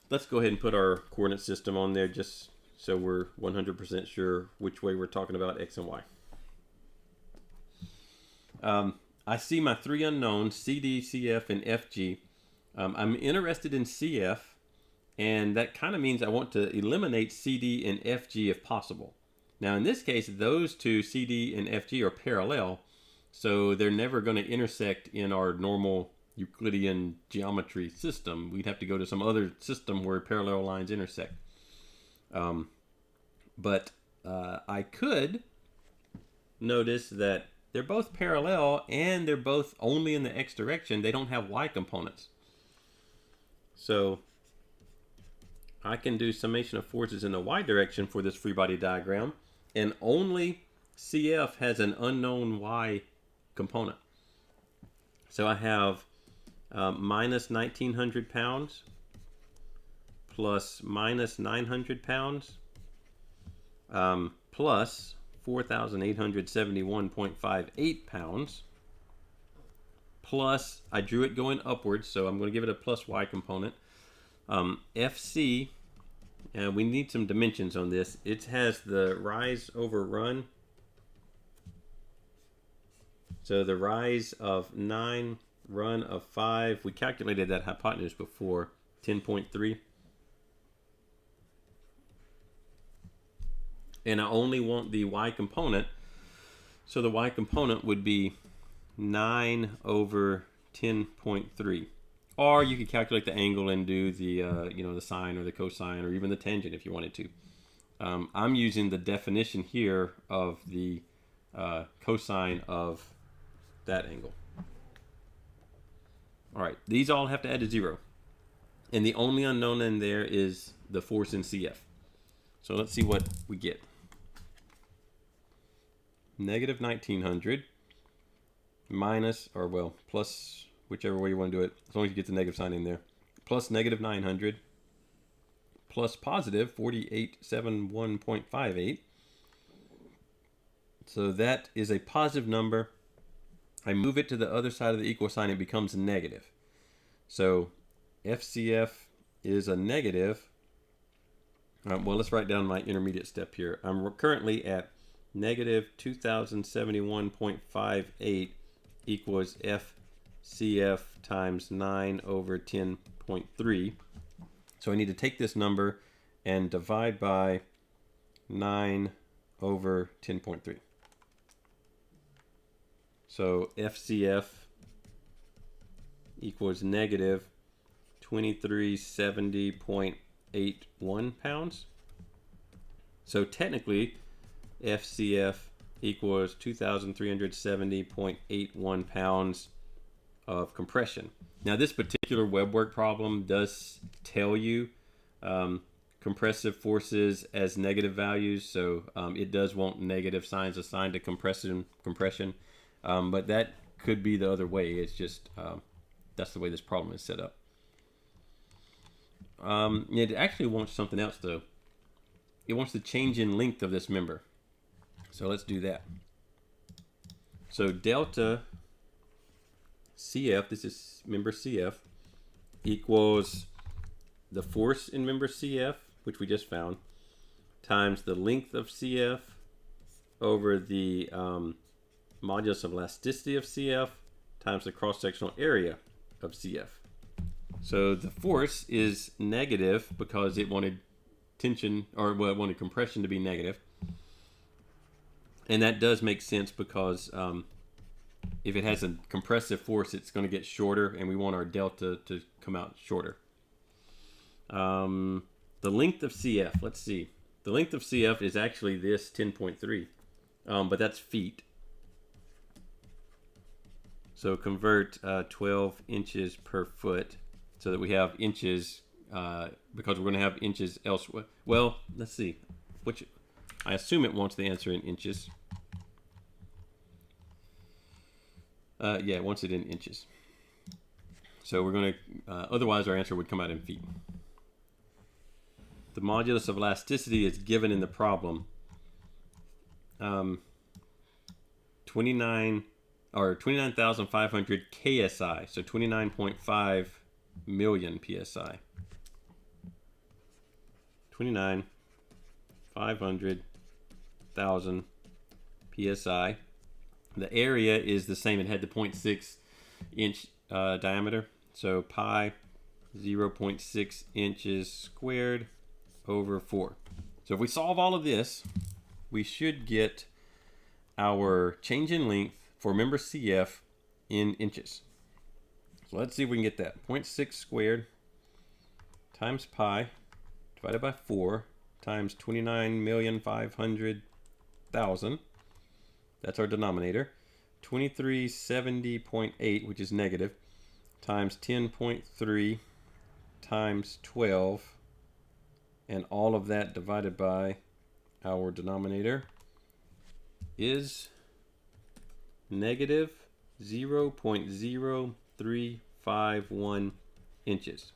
Let's go ahead and put our coordinate system on there just so we're 100% sure which way we're talking about X and Y. I see my three unknowns, CD, CF, and FG. I'm interested in CF, and that kind of means I want to eliminate CD and FG if possible. Now in this case, those two, CD and FG, are parallel, so they're never going to intersect in our normal Euclidean geometry system. We'd have to go to some other system where parallel lines intersect. But I could notice that they're both parallel and they're both only in the X direction. They don't have Y components. So I can do summation of forces in the Y direction for this free body diagram, and only CF has an unknown Y component. So I have minus 1,900 pounds plus minus 900 pounds plus 4,871.58 pounds plus, I drew it going upwards, so I'm going to give it a plus Y component. FC, we need some dimensions on this. It has the rise over run. So the rise of 9, run of 5. We calculated that hypotenuse before, 10.3. And I only want the Y component. So the Y component would be 9 over 10.3. Or you could calculate the angle and do the the sine or the cosine or even the tangent if you wanted to. I'm using the definition here of the cosine of that angle. All right, these all have to add to 0. And the only unknown in there is the force in CF. So let's see what we get. Negative 1,900 minus, or well, plus, whichever way you want to do it, as long as you get the negative sign in there, plus negative 900 plus positive 4871.58. So that is a positive number. I move it to the other side of the equal sign, it becomes negative. So FCF is a negative. Well, let's write down my intermediate step here. I'm currently at negative 2071.58 equals FCF times 9 over 10.3. So I need to take this number and divide by 9 over 10.3. So FCF equals negative 2370.81 pounds. So technically, FCF equals 2,370.81 pounds of compression. Now, this particular web work problem does tell you compressive forces as negative values, so it does want negative signs assigned to compression. But that could be the other way. It's just that's the way this problem is set up. It actually wants something else though. It wants the change in length of this member. So let's do that. So delta CF, this is member CF, equals the force in member CF, which we just found, times the length of CF over the modulus of elasticity of CF times the cross-sectional area of CF. So the force is negative because it wanted tension, or well, it wanted compression to be negative. And that does make sense because if it has a compressive force, it's going to get shorter, and we want our delta to come out shorter. The length of CF, let's see. The length of CF is actually this 10.3, but that's feet. So convert 12 inches per foot so that we have inches, because we're going to have inches elsewhere. Well, let's see. Which I assume it wants the answer in inches. Yeah, it wants it in inches. So we're going to, otherwise our answer would come out in feet. The modulus of elasticity is given in the problem. 29,500 KSI, so 29.5 million PSI. 29 500,000 psi. The area is the same. It had the 0.6 inch diameter. So pi 0.6 inches squared over 4. So if we solve all of this, we should get our change in length for member CF in inches. So let's see if we can get that. 0.6 squared times pi divided by 4 times 29,500,000. That's our denominator. 2370.8, which is negative, times 10.3 times 12, and all of that divided by our denominator is negative 0.0351 inches.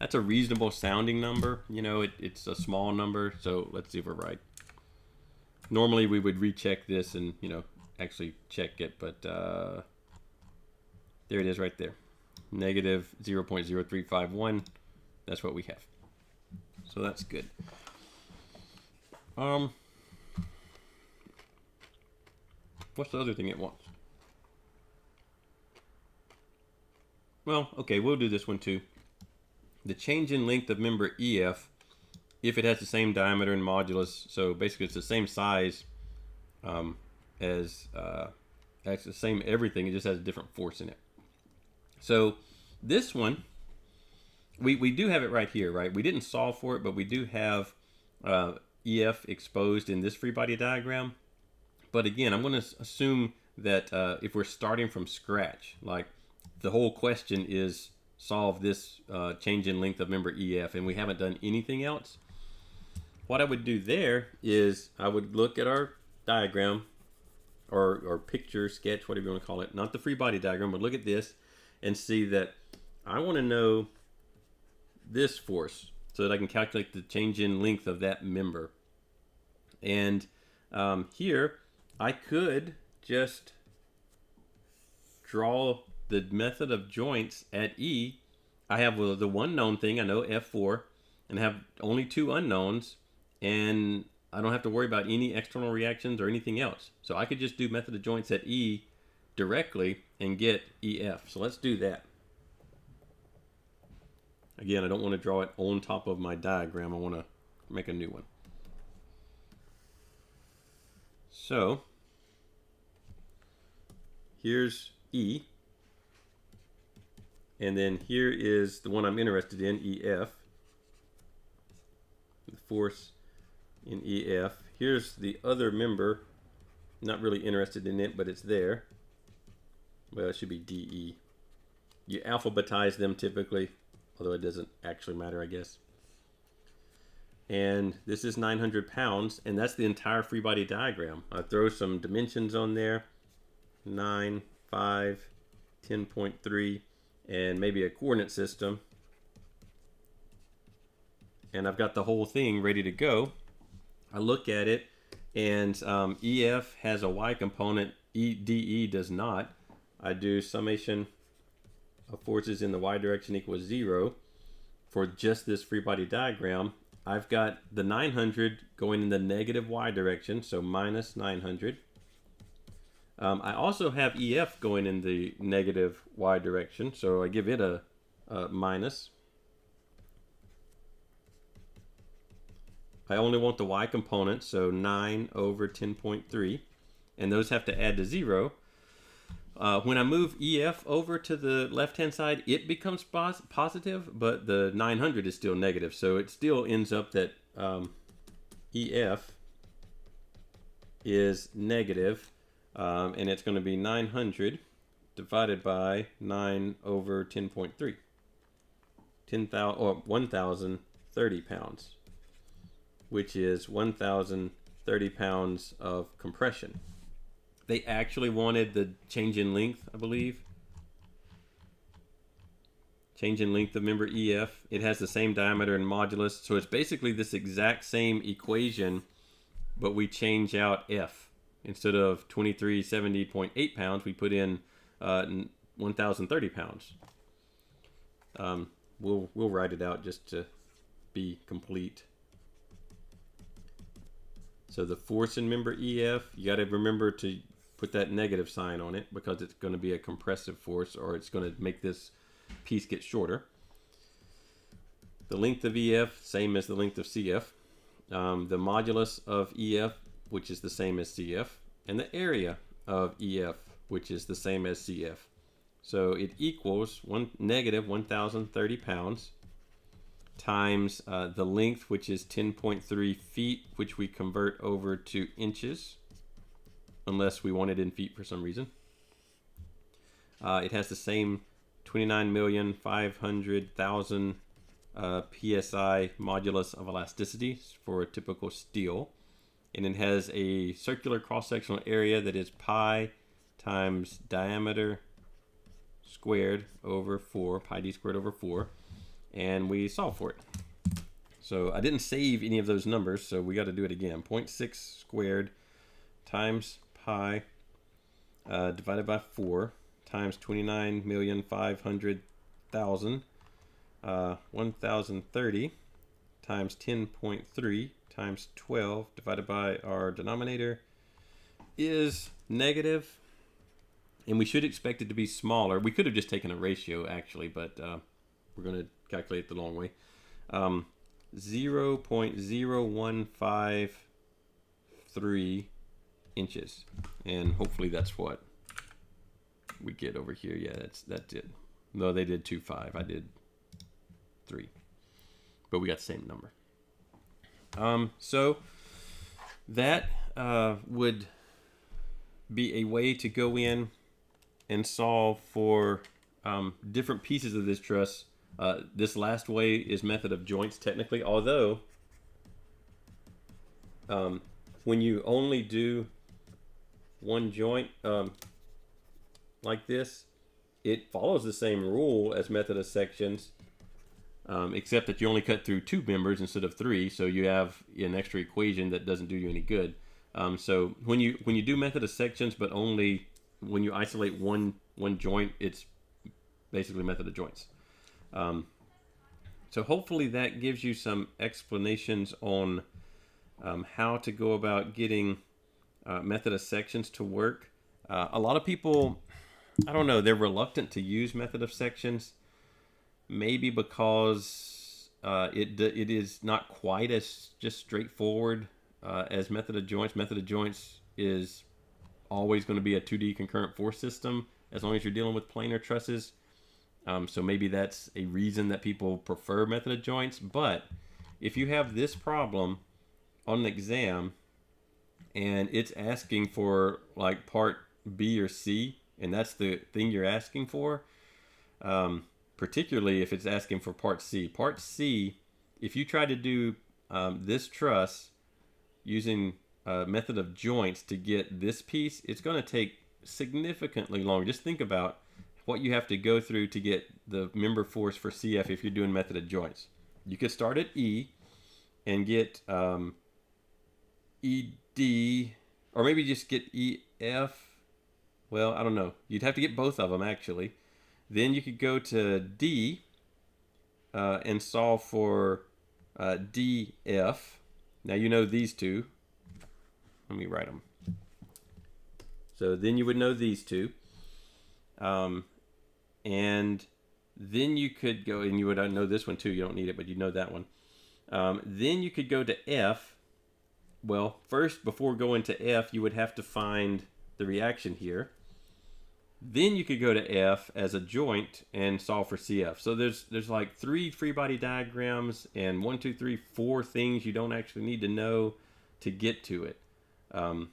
That's a reasonable sounding number. You know, it's a small number, so let's see if we're right. Normally we would recheck this and, you know, actually check it, but there it is right there. Negative 0.0351. That's what we have. So that's good. What's the other thing it wants? Well, okay, we'll do this one too. The change in length of member EF, if it has the same diameter and modulus, so basically it's the same size as it's the same everything, it just has a different force in it. So this one, we do have it right here, right? We didn't solve for it, but we do have EF exposed in this free body diagram. But again, I'm going to assume that if we're starting from scratch, like the whole question is solve this change in length of member EF, and we haven't done anything else, what I would do there is I would look at our diagram or picture, sketch, whatever you want to call it, not the free body diagram, but look at this and see that I want to know this force so that I can calculate the change in length of that member. And here I could just draw the method of joints at E. I have the one known thing, I know F4, and I have only two unknowns, and I don't have to worry about any external reactions or anything else. So I could just do method of joints at E directly and get EF. So let's do that. Again, I don't want to draw it on top of my diagram. I want to make a new one. So here's E. And then here is the one I'm interested in, EF. The force in EF. Here's the other member. Not really interested in it, but it's there. Well, it should be DE. You alphabetize them typically, although it doesn't actually matter, I guess. And this is 900 pounds, and that's the entire free body diagram. I throw some dimensions on there. 9, 5, 10.3, and maybe a coordinate system. And I've got the whole thing ready to go. I look at it, and EF has a Y component, DE does not. I do summation of forces in the Y direction equals 0 for just this free body diagram. I've got the 900 going in the negative Y direction, so minus 900. I also have EF going in the negative Y direction, so I give it a minus. I only want the Y component, so 9 over 10.3, and those have to add to 0. When I move EF over to the left-hand side, it becomes positive, but the 900 is still negative, so it still ends up that EF is negative, and it's going to be 900 divided by 9 over 10.3, 1,030 pounds, which is 1,030 pounds of compression. They actually wanted the change in length, I believe. Change in length of member EF. It has the same diameter and modulus, so it's basically this exact same equation, but we change out F. Instead of 2370.8 pounds, we put in 1,030 pounds. We'll write it out just to be complete. So the force in member EF, you got to remember to put that negative sign on it because it's going to be a compressive force, or it's going to make this piece get shorter. The length of EF, same as the length of CF. The modulus of EF, which is the same as CF. And the area of EF, which is the same as CF. So it equals negative 1,030 pounds times the length, which is 10.3 feet, which we convert over to inches, unless we want it in feet for some reason. It has the same 29,500,000 psi modulus of elasticity for a typical steel. And it has a circular cross-sectional area that is pi times diameter squared over 4, pi d squared over 4. And we solve for it. So I didn't save any of those numbers, so we got to do it again. 0.6 squared times pi divided by 4 times 29,500,000, 1,030 times 10.3 times 12 divided by our denominator is negative, and we should expect it to be smaller. We could have just taken a ratio actually, but we're going to calculate it the long way. 0.0153 inches, and hopefully that's what we get over here. Yeah, that's it. No, they did 2.5. I did 3, but we got the same number. So that would be a way to go in and solve for different pieces of this truss. This last way is method of joints technically, although when you only do one joint like this, it follows the same rule as method of sections, except that you only cut through 2 members instead of 3, so you have an extra equation that doesn't do you any good. So when you do method of sections, but only when you isolate one joint, it's basically method of joints. So hopefully that gives you some explanations on how to go about getting method of sections to work. A lot of people, I don't know, they're reluctant to use method of sections, maybe because it is not quite as just straightforward as method of joints. Method of joints is always going to be a 2D concurrent force system as long as you're dealing with planar trusses. So maybe that's a reason that people prefer method of joints. But if you have this problem on an exam and it's asking for like part B or C, and that's the thing you're asking for, particularly if it's asking for part C. Part C, if you try to do this truss using method of joints to get this piece, it's going to take significantly longer. Just think about what you have to go through to get the member force for CF if you're doing method of joints. You could start at E and get ED, or maybe just get EF. Well, I don't know. You'd have to get both of them actually. Then you could go to D and solve for DF. Now you know these two. Let me write them. So then you would know these two. And then you could go, and you would know this one too. You don't need it, but you know that one. Then you could go to F. Well, first, before going to F, you would have to find the reaction here. Then you could go to F as a joint and solve for CF. So there's like 3 free body diagrams and 1, 2, 3, 4 things you don't actually need to know to get to it. And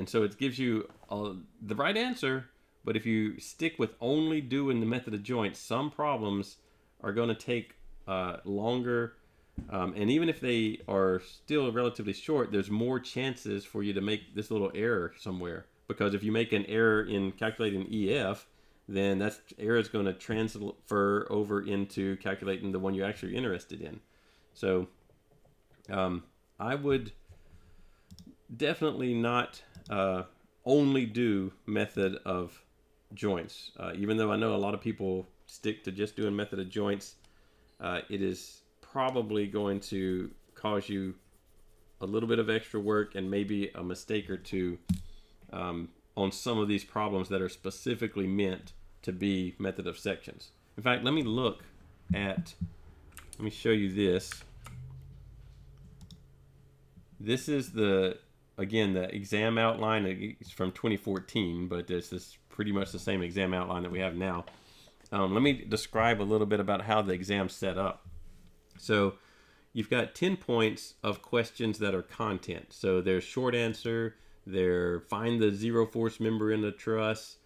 so it gives you the right answer, but if you stick with only doing the method of joints, some problems are going to take longer. And even if they are still relatively short, there's more chances for you to make this little error somewhere. Because if you make an error in calculating EF, then that error is going to transfer over into calculating the one you're actually interested in. So I would definitely not only do method of joints. Even though I know a lot of people stick to just doing method of joints, it is probably going to cause you a little bit of extra work and maybe a mistake or two on some of these problems that are specifically meant to be method of sections. In fact, let me show you this. This is again, the exam outline. It's from 2014, but it's pretty much the same exam outline that we have now. Let me describe a little bit about how the exam's set up. So you've got 10 points of questions that are content. So there's short answer, find the zero force member in the truss,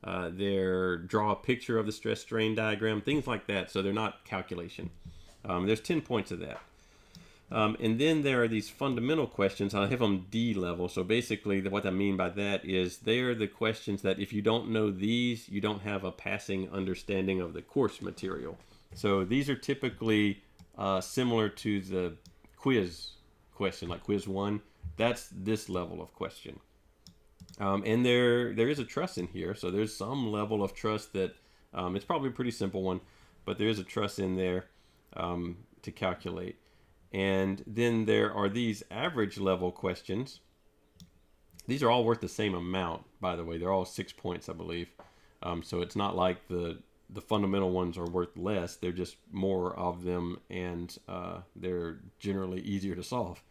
draw a picture of the stress strain diagram, things like that. So they're not calculation. There's 10 points of that. And then there are these fundamental questions. I have them D level. So basically what I mean by that is they're the questions that if you don't know these, you don't have a passing understanding of the course material. So these are typically similar to the quiz question, like quiz 1. That's this level of question. And there is a truss in here. So there's some level of truss that it's probably a pretty simple one, but there is a truss in there to calculate. And then there are these average level questions. These are all worth the same amount, by the way. They're all 6 points, I believe. So it's not like the fundamental ones are worth less. They're just more of them, and they're generally easier to solve.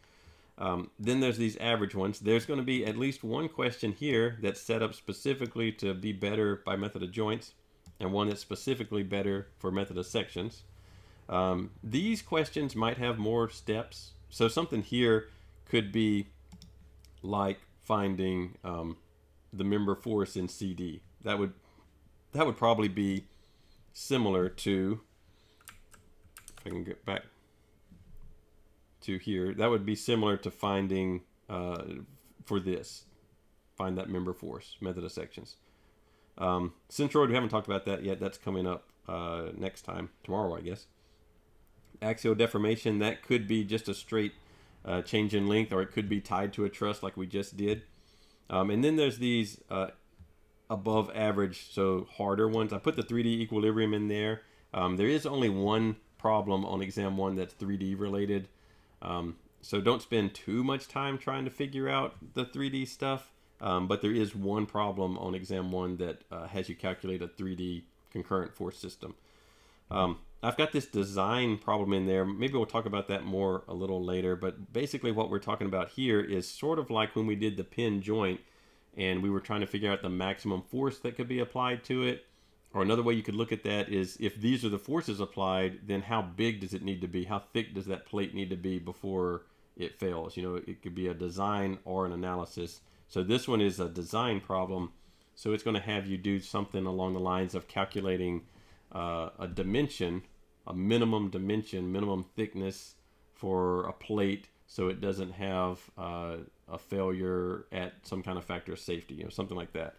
Then there's these average ones. There's going to be at least one question here that's set up specifically to be better by method of joints, and one that's specifically better for method of sections. These questions might have more steps. So something here could be like finding the member force in CD. That would probably be similar to, if I can get back to here, that would be similar to finding for this, find that member force, method of sections. Centroid, we haven't talked about that yet. That's coming up next time, tomorrow, I guess. Axial deformation, that could be just a straight change in length, or it could be tied to a truss like we just did. And then there's these above average, so harder ones. I put the 3D equilibrium in there. There is only one problem on exam 1 that's 3D related. So don't spend too much time trying to figure out the 3D stuff. But there is one problem on exam 1 that has you calculate a 3D concurrent force system. I've got this design problem in there. Maybe we'll talk about that more a little later, but basically what we're talking about here is sort of like when we did the pin joint and we were trying to figure out the maximum force that could be applied to it. Or another way you could look at that is if these are the forces applied, then how big does it need to be? How thick does that plate need to be before it fails? You know, it could be a design or an analysis. So this one is a design problem. So it's going to have you do something along the lines of calculating a dimension, a minimum dimension, minimum thickness for a plate, so it doesn't have a failure at some kind of factor of safety, you know, something like that.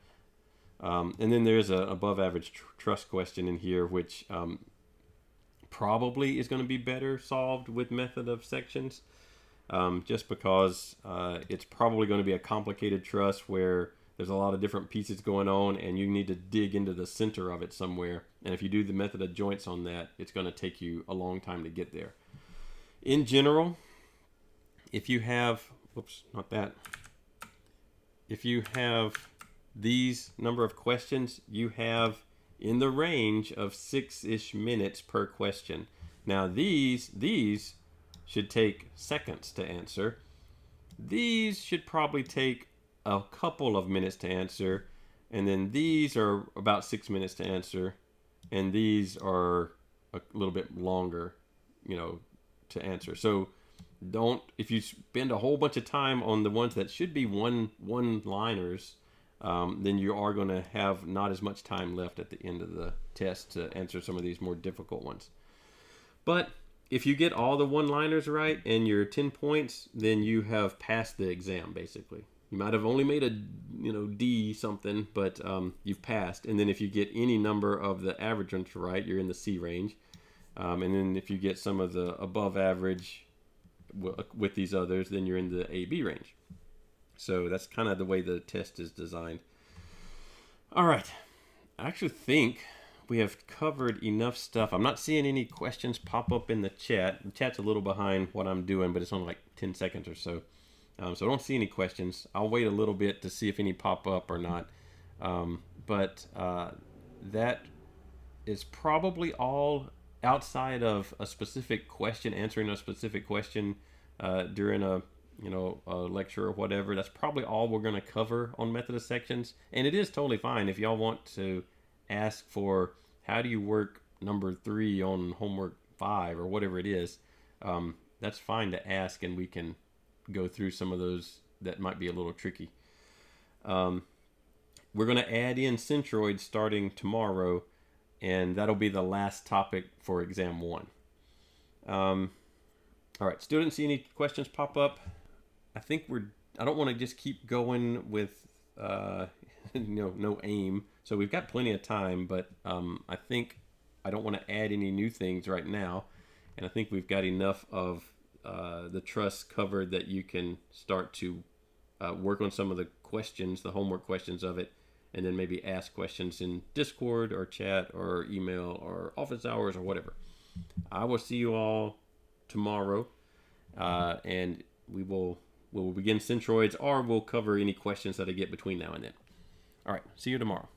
And then there's an above average truss question in here, which probably is going to be better solved with method of sections, just because it's probably going to be a complicated truss where there's a lot of different pieces going on and you need to dig into the center of it somewhere. And if you do the method of joints on that, it's going to take you a long time to get there. In general, if you have, if you have these number of questions, you have in the range of 6-ish minutes per question. Now these should take seconds to answer. These should probably take a couple of minutes to answer, and then these are about 6 minutes to answer, and these are a little bit longer, you know, to answer. So if you spend a whole bunch of time on the ones that should be one-liners, then you are going to have not as much time left at the end of the test to answer some of these more difficult ones. But if you get all the one-liners right and you're 10 points, then you have passed the exam, basically. You might have only made a D something, but you've passed. And then if you get any number of the average ones right, you're in the C range. And then if you get some of the above average with these others, then you're in the AB range. So that's kind of the way the test is designed. All right. I actually think we have covered enough stuff. I'm not seeing any questions pop up in the chat. The chat's a little behind what I'm doing, but it's only like 10 seconds or so. So I don't see any questions. I'll wait a little bit to see if any pop up or not. But that is probably all outside of a specific question, answering a specific question during a a lecture or whatever. That's probably all we're going to cover on method of sections, and it is totally fine if y'all want to ask for how do you work number 3 on homework 5 or whatever it is. That's fine to ask, and we can go through some of those that might be a little tricky. We're going to add in centroids starting tomorrow, and that'll be the last topic for exam 1. All right, students, see any questions pop up? I don't want to just keep going with no aim. So we've got plenty of time, but I think I don't want to add any new things right now, and I think we've got enough of the truss covered that you can start to work on some of the questions, the homework questions of it, and then maybe ask questions in Discord or chat or email or office hours or whatever. I will see you all tomorrow, and we'll begin centroids, or we'll cover any questions that I get between now and then. All right, see you tomorrow.